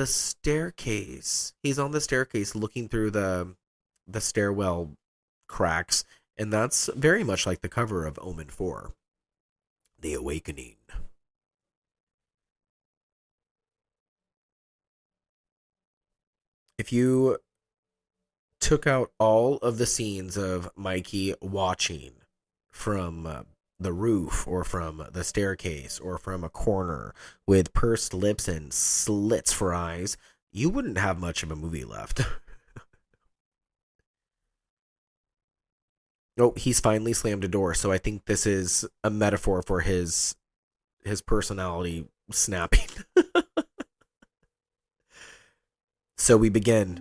staircase. He's on the staircase looking through the stairwell cracks, and that's very much like the cover of Omen 4, The Awakening. If you took out all of the scenes of Mikey watching from the roof or from the staircase or from a corner with pursed lips and slits for eyes, you wouldn't have much of a movie left. Oh, he's finally slammed a door, so I think this is a metaphor for his personality snapping. So we begin.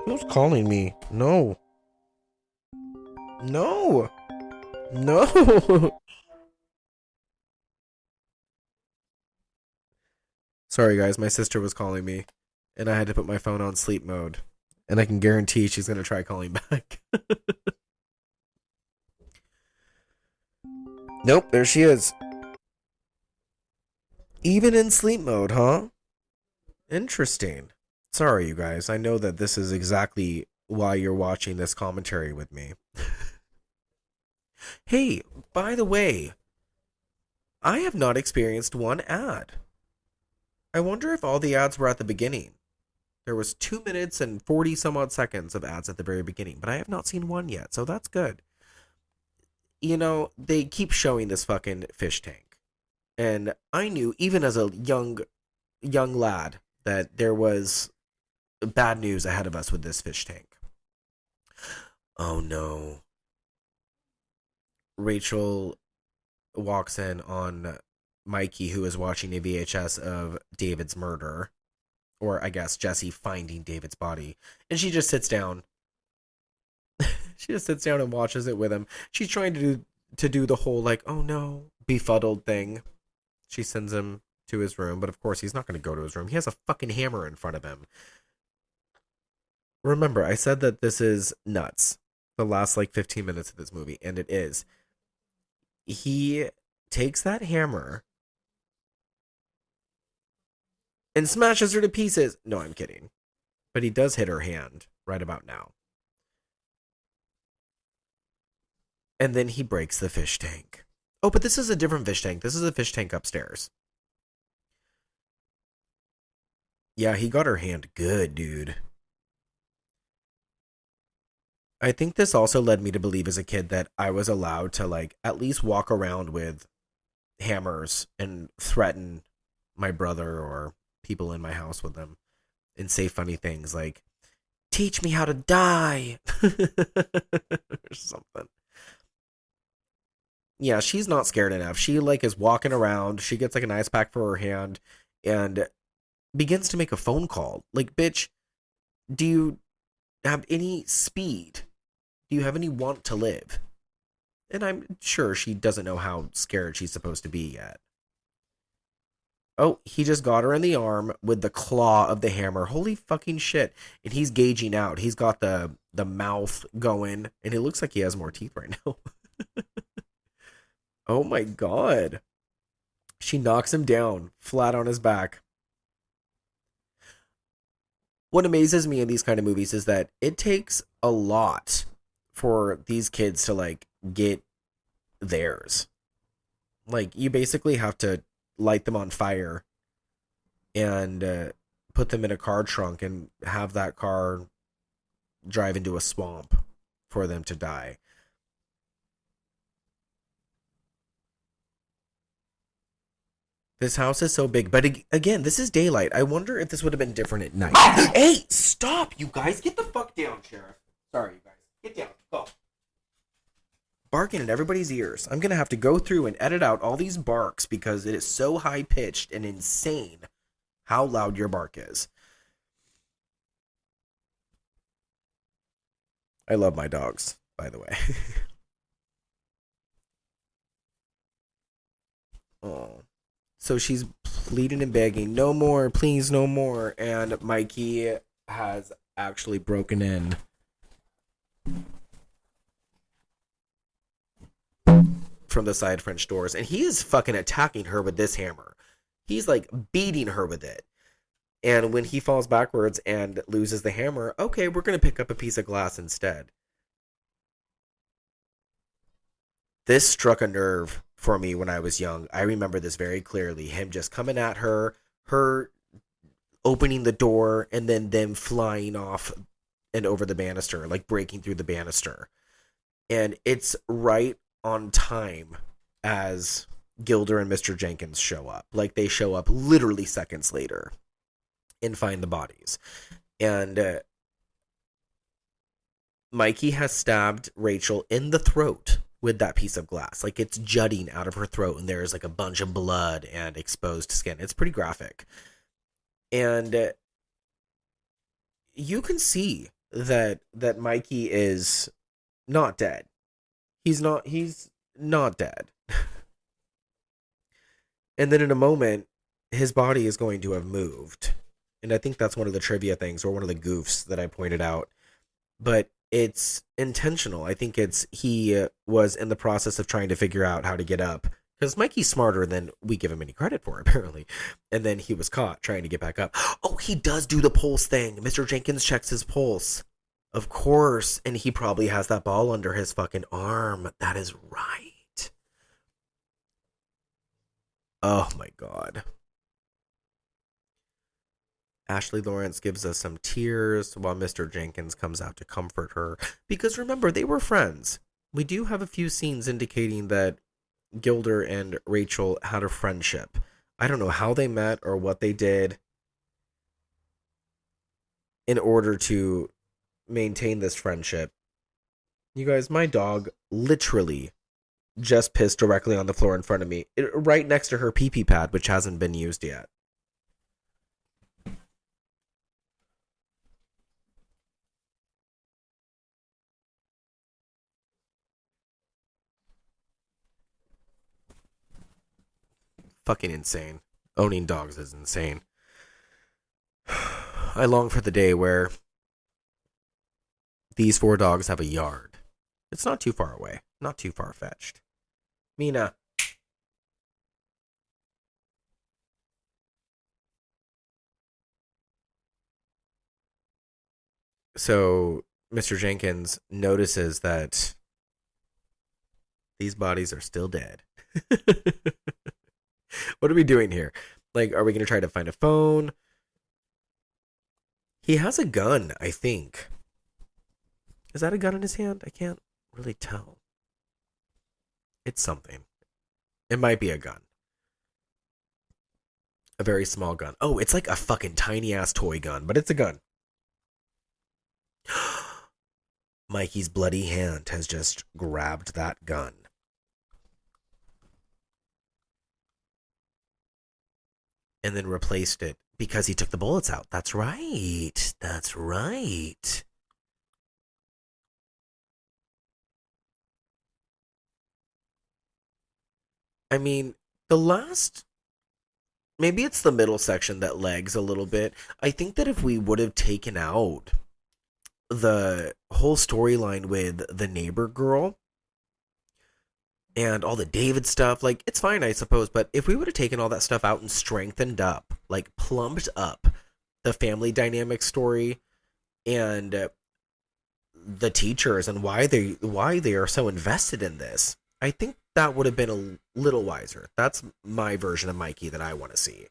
Who's calling me? No. No. No. Sorry, guys. My sister was calling me, and I had to put my phone on sleep mode. And I can guarantee she's going to try calling back. Nope, there she is. Even in sleep mode, huh? Interesting. Sorry, you guys. I know that this is exactly why you're watching this commentary with me. Hey, by the way, I have not experienced one ad. I wonder if all the ads were at the beginning. There was 2 minutes and 40 some odd seconds of ads at the very beginning, but I have not seen one yet, so that's good. You know, they keep showing this fucking fish tank. And I knew, even as a young lad, that there was bad news ahead of us with this fish tank. Oh no. Rachel walks in on Mikey, who is watching a VHS of David's murder. Or I guess Jessie finding David's body. And she just sits down. She just sits down and watches it with him. She's trying to do the whole like, oh no, befuddled thing. She sends him to his room, but of course he's not going to go to his room. He has a fucking hammer in front of him. Remember, I said that this is nuts. The last like 15 minutes of this movie, and it is. He takes that hammer and smashes her to pieces. No, I'm kidding. But he does hit her hand right about now. And then he breaks the fish tank. Oh, but this is a different fish tank. This is a fish tank upstairs. Yeah, he got her hand good, dude. I think this also led me to believe as a kid that I was allowed to, like, at least walk around with hammers and threaten my brother or people in my house with them and say funny things like, teach me how to die, or something. Yeah, she's not scared enough. She, like, is walking around. She gets, like, an ice pack for her hand and begins to make a phone call. Like, bitch, do you have any speed? Do you have any want to live? And I'm sure she doesn't know how scared she's supposed to be yet. Oh, he just got her in the arm with the claw of the hammer. Holy fucking shit. And he's gauging out. He's got the mouth going, and it looks like he has more teeth right now. Oh my god. She knocks him down, flat on his back. What amazes me in these kind of movies is that it takes a lot for these kids to, like, get theirs. Like, you basically have to light them on fire and put them in a car trunk and have that car drive into a swamp for them to die. This house is so big, but again, this is daylight. I wonder if this would have been different at night. Hey, stop, you guys. Get the fuck down, Sheriff. Sorry, you guys. Get down. Go. Barking in everybody's ears. I'm going to have to go through and edit out all these barks because it is so high-pitched and insane how loud your bark is. I love my dogs, by the way. Oh. So she's pleading and begging, no more, please, no more. And Mikey has actually broken in. From the side French doors. And he is fucking attacking her with this hammer. He's like beating her with it. And when he falls backwards and loses the hammer, okay, we're going to pick up a piece of glass instead. This struck a nerve for me when I was young. I remember this very clearly. Him just coming at her, her opening the door, and then them flying off and over the banister, like breaking through the banister. And it's right on time as Gilder and Mr. Jenkins show up. Like, they show up literally seconds later and find the bodies. And Mikey has stabbed Rachel in the throat with that piece of glass. Like, it's jutting out of her throat, and there's like a bunch of blood and exposed skin. It's pretty graphic. And you can see that Mikey is not dead. He's not dead. And then in a moment, his body is going to have moved. And I think that's one of the trivia things, or one of the goofs that I pointed out. But it's intentional. I think he was in the process of trying to figure out how to get up. Because Mikey's smarter than we give him any credit for, apparently. And then he was caught trying to get back up. Oh, he does do the pulse thing. Mr. Jenkins checks his pulse. Of course. And he probably has that ball under his fucking arm. That is right. Oh my god. Ashley Lawrence gives us some tears while Mr. Jenkins comes out to comfort her. Because remember, they were friends. We do have a few scenes indicating that Gilder and Rachel had a friendship. I don't know how they met or what they did in order to maintain this friendship. You guys, my dog literally just pissed directly on the floor in front of me, right next to her pee-pee pad, which hasn't been used yet. Fucking insane. Owning dogs is insane. I long for the day where these 4 dogs have a yard. It's not too far away. Not too far-fetched. Mina. So, Mr. Jenkins notices that These bodies are still dead. What are we doing here? Like, are we going to try to find a phone? He has a gun, I think. Is that a gun in his hand? I can't really tell. It's something. It might be a gun. A very small gun. Oh, it's like a fucking tiny ass toy gun, but it's a gun. Mikey's bloody hand has just grabbed that gun. And then replaced it because he took the bullets out. That's right. That's right. I mean, maybe it's the middle section that lags a little bit. I think that if we would have taken out the whole storyline with the neighbor girl and all the David stuff, like, it's fine, I suppose, but if we would have taken all that stuff out and strengthened up, like, plumped up the family dynamic story and the teachers and why they are so invested in this, I think that would have been a little wiser. That's my version of Mikey that I want to see.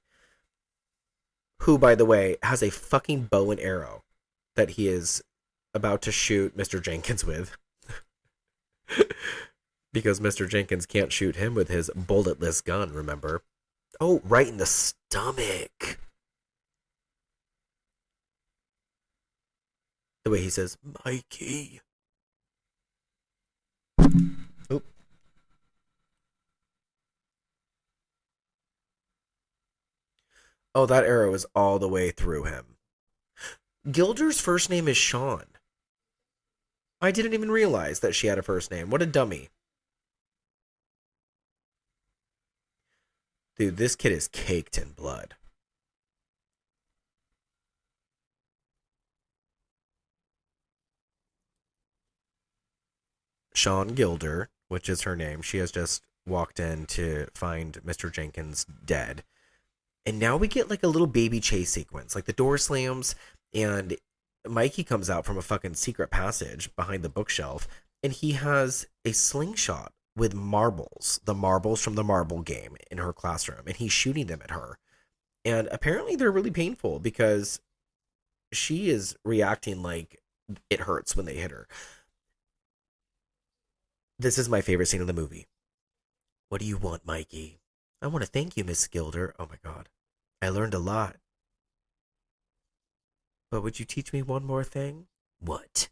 Who, by the way, has a fucking bow and arrow that he is about to shoot Mr. Jenkins with. Because Mr. Jenkins can't shoot him with his bulletless gun, remember? Oh, right in the stomach. The way he says, Mikey. Oop. Oh, that arrow is all the way through him. Gilder's first name is Sean. I didn't even realize that she had a first name. What a dummy. Dude, this kid is caked in blood. Sean Gilder, which is her name, she has just walked in to find Mr. Jenkins dead. And now we get like a little baby chase sequence. Like the door slams and Mikey comes out from a fucking secret passage behind the bookshelf and he has a slingshot with marbles, the marbles from the marble game in her classroom, and he's shooting them at her. And apparently they're really painful because she is reacting like it hurts when they hit her. This is my favorite scene in the movie. What do you want, Mikey? I want to thank you, Miss Gilder. Oh my God. I learned a lot. But would you teach me one more thing? What?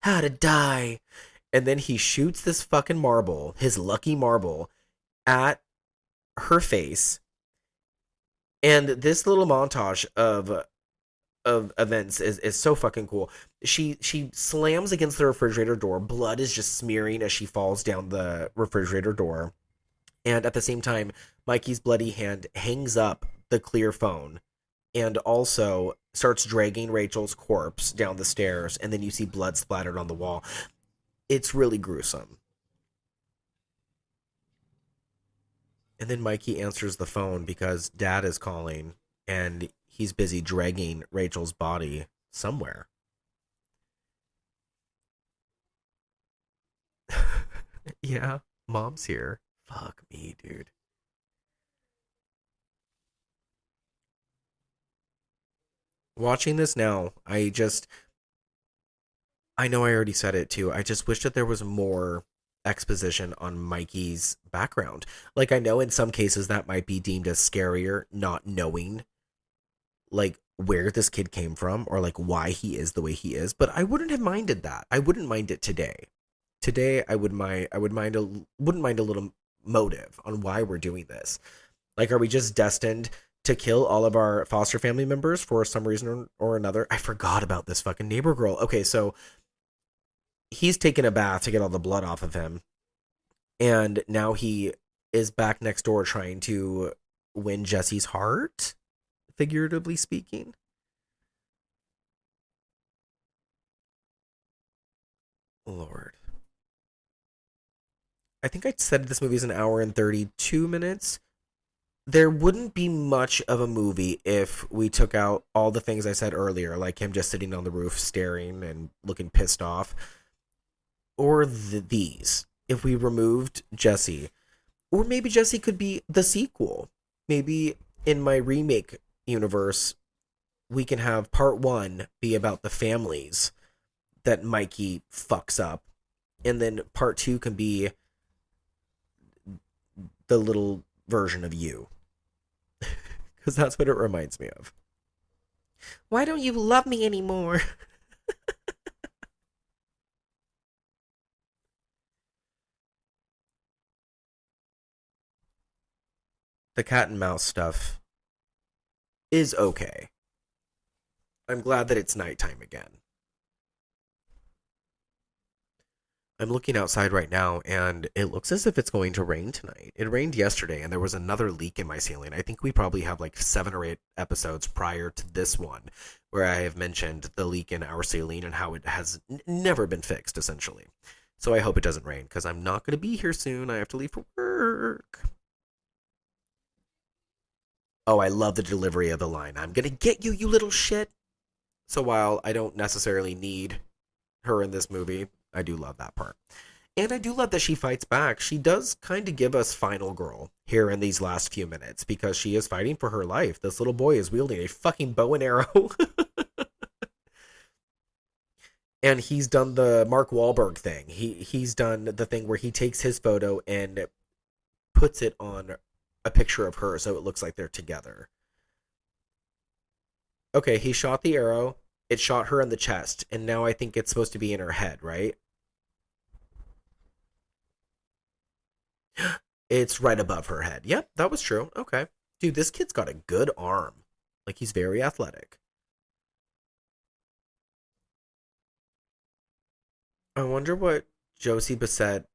How to die. And then he shoots this fucking marble, his lucky marble, at her face. And this little montage of events is so fucking cool. She slams against the refrigerator door. Blood is just smearing as she falls down the refrigerator door. And at the same time, Mikey's bloody hand hangs up the clear phone and also starts dragging Rachel's corpse down the stairs. And then you see blood splattered on the wall. It's really gruesome. And then Mikey answers the phone because Dad is calling and he's busy dragging Rachel's body somewhere. Yeah, Mom's here. Fuck me, dude. Watching this now, I know I already said it too. I just wish that there was more exposition on Mikey's background. Like, I know in some cases that might be deemed as scarier, not knowing like where this kid came from or like why he is the way he is, but I wouldn't have minded that. I wouldn't mind it today. Today I wouldn't mind a little motive on why we're doing this. Like, are we just destined to kill all of our foster family members for some reason or another? I forgot about this fucking neighbor girl. Okay, so he's taken a bath to get all the blood off of him. And now he is back next door trying to win Jesse's heart, figuratively speaking. Lord. I think I said this movie is an hour and 32 minutes. There wouldn't be much of a movie if we took out all the things I said earlier, like him just sitting on the roof staring and looking pissed off. Or these. if we removed Jesse. Or maybe Jesse could be the sequel. Maybe in my remake universe, we can have part 1 be about the families that Mikey fucks up. And then part 2 can be the little version of you. Because that's what it reminds me of. Why don't you love me anymore? The cat and mouse stuff is okay. I'm glad that it's nighttime again. I'm looking outside right now, and it looks as if it's going to rain tonight. It rained yesterday, and there was another leak in my ceiling. I think we probably have like 7 or 8 episodes prior to this one where I have mentioned the leak in our ceiling and how it has never been fixed, essentially. So I hope it doesn't rain, because I'm not going to be here soon. I have to leave for work. Oh, I love the delivery of the line. I'm going to get you, you little shit. So while I don't necessarily need her in this movie, I do love that part. And I do love that she fights back. She does kind of give us Final Girl here in these last few minutes because she is fighting for her life. This little boy is wielding a fucking bow and arrow. And he's done the Mark Wahlberg thing. He's done the thing where he takes his photo and puts it on a picture of her so it looks like they're together. Okay, he shot the arrow. It shot her in the chest. And now I think it's supposed to be in her head, right? It's right above her head. Yep, that was true. Okay. Dude, this kid's got a good arm. Like, he's very athletic. I wonder what Josie Bissett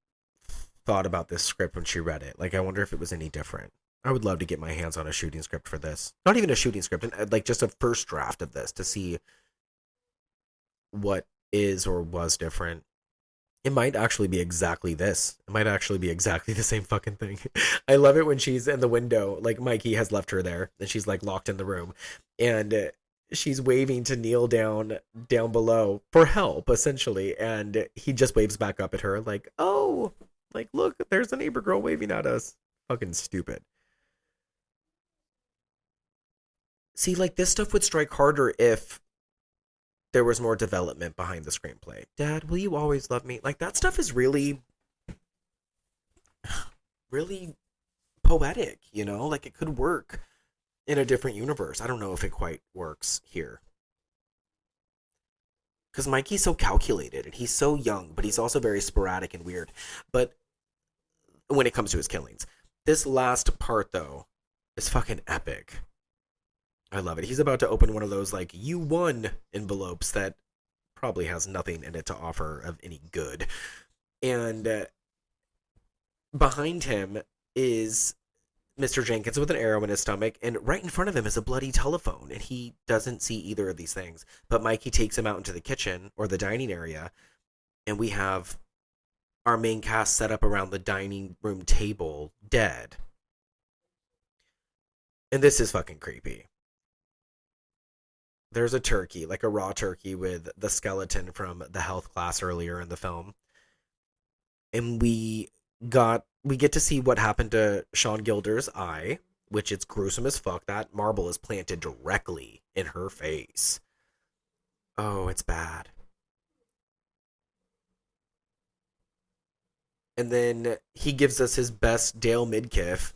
thought about this script when she read it. Like, I wonder if it was any different. I would love to get my hands on a shooting script for this. Not even a shooting script, like just a first draft of this to see what is or was different. It might actually be exactly this. It might actually be exactly the same fucking thing. I love it when she's in the window, like Mikey has left her there, and she's like locked in the room, and she's waving to kneel down below for help, essentially, and he just waves back up at her like, oh, like, look, there's a neighbor girl waving at us. Fucking stupid. See, like, this stuff would strike harder if there was more development behind the screenplay. Dad, will you always love me? Like, that stuff is really, really poetic, you know? Like, it could work in a different universe. I don't know if it quite works here. Because Mikey's so calculated, and he's so young, but he's also very sporadic and weird. But when it comes to his killings. This last part, though, is fucking epic. I love it. He's about to open one of those, like, you won envelopes that probably has nothing in it to offer of any good. And behind him is Mr. Jenkins with an arrow in his stomach, and right in front of him is a bloody telephone, and he doesn't see either of these things. But Mikey takes him out into the kitchen, or the dining area, and we have our main cast set up around the dining room table, dead. And this is fucking creepy. There's a turkey, like a raw turkey with the skeleton from the health class earlier in the film. And we get to see what happened to Sean Gilder's eye, which is gruesome as fuck. That marble is planted directly in her face. Oh, it's bad. And then he gives us his best Dale Midkiff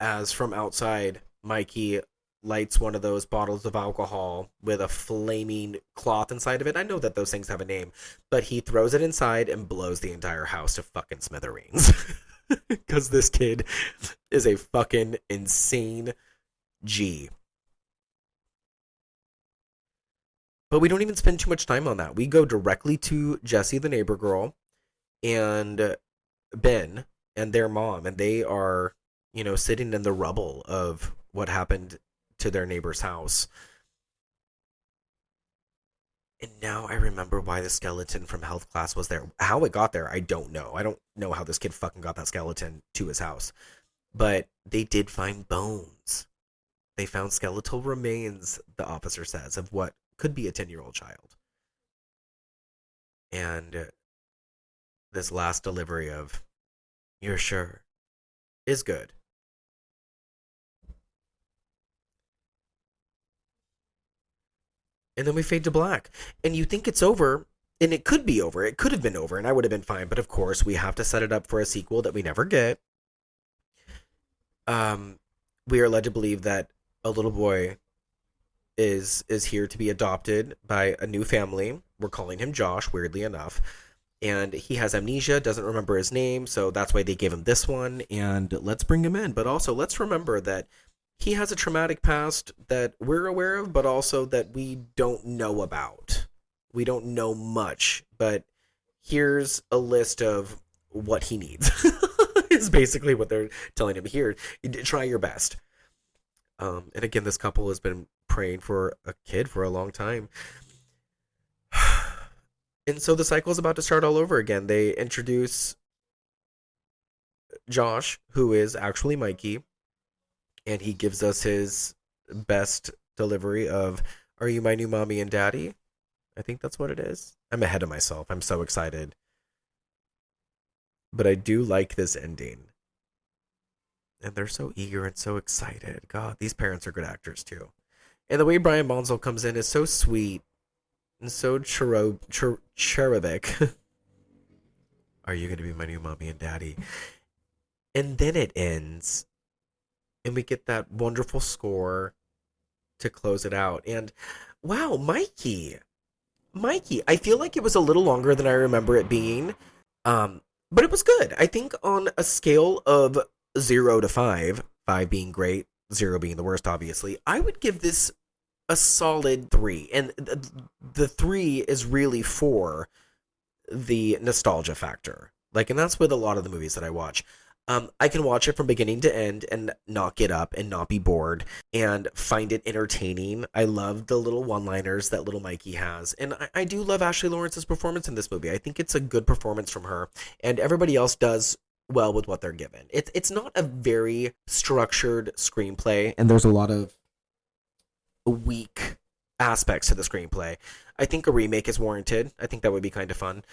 as from outside, Mikey lights one of those bottles of alcohol with a flaming cloth inside of it. I know that those things have a name, but he throws it inside and blows the entire house to fucking smithereens. Because this kid is a fucking insane G. But we don't even spend too much time on that. We go directly to Jessie, the neighbor girl, and Ben and their mom, and they are, you know, sitting in the rubble of what happened to their neighbor's house. And now I remember why the skeleton from health class was there. How it got there, I don't know. I don't know how this kid fucking got that skeleton to his house. But they did find bones. They found skeletal remains, the officer says, of what could be a 10-year-old child. And this last delivery of, "You're sure," is good. And then we fade to black. And you think it's over, and it could be over. It could have been over, and I would have been fine. But of course, we have to set it up for a sequel that we never get. We are led to believe that a little boy is here to be adopted by a new family. We're calling him Josh, weirdly enough. And he has amnesia, doesn't remember his name, so that's why they gave him this one. And let's bring him in. But also, let's remember that he has a traumatic past that we're aware of, but also that we don't know about. We don't know much, but here's a list of what he needs. Is basically what they're telling him here. Try your best. And again, this couple has been praying for a kid for a long time. And so the cycle is about to start all over again. They introduce Josh, who is actually Mikey, and he gives us his best delivery of, "Are you my new mommy and daddy?" I think that's what it is. I'm ahead of myself. I'm so excited. But I do like this ending. And they're so eager and so excited. God, these parents are good actors too. And the way Brian Bonsall comes in is so sweet and so cherubic. "Are you going to be my new mommy and daddy?" And then it ends. And we get that wonderful score to close it out. And wow, Mikey, I feel like it was a little longer than I remember it being. But it was good. I think on a scale of 0 to 5, 5 being great, 0 being the worst, obviously, I would give this a solid 3. And the 3 is really for the nostalgia factor. And that's with a lot of the movies that I watch. I can watch it from beginning to end and not get up and not be bored and find it entertaining. I love the little one-liners that little Mikey has. And I do love Ashley Lawrence's performance in this movie. I think it's a good performance from her. And everybody else does well with what they're given. It's not a very structured screenplay, and there's a lot of weak aspects to the screenplay. I think a remake is warranted. I think that would be kind of fun.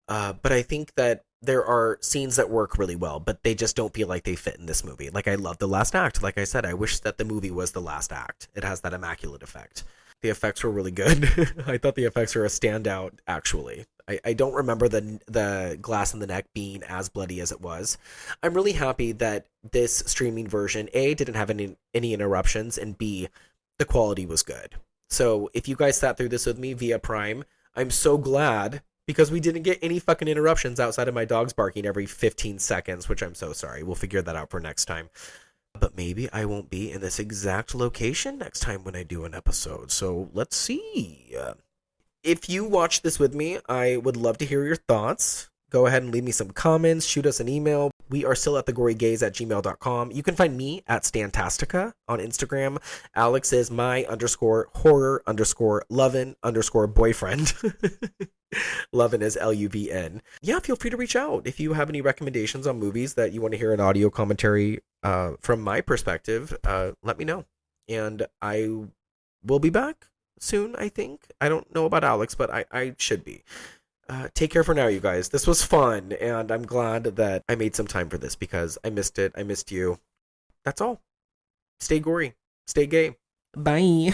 But I think that there are scenes that work really well, but they just don't feel like they fit in this movie. I love the last act. Like I said, I wish that the movie was the last act. It has that immaculate effect. The effects were really good. I thought the effects were a standout, actually. I don't remember the glass in the neck being as bloody as it was. I'm really happy that this streaming version, A, didn't have any interruptions, and B, the quality was good. So if you guys sat through this with me via Prime, I'm so glad, because we didn't get any fucking interruptions outside of my dogs barking every 15 seconds, which I'm so sorry. We'll figure that out for next time. But maybe I won't be in this exact location next time when I do an episode. So let's see. If you watch this with me, I would love to hear your thoughts. Go ahead and leave me some comments. Shoot us an email. We are still at thegorygaze@gmail.com. You can find me at Stantastica on Instagram. Alex is my _horror_lovin_boyfriend. Lovin is Luvn. Yeah, feel free to reach out if you have any recommendations on movies that you want to hear an audio commentary from my perspective. Let me know. And I will be back soon, I think. I don't know about Alex, but I should be. Take care for now, you guys. This was fun, and I'm glad that I made some time for this because I missed it. I missed you. That's all. Stay gory. Stay gay. Bye.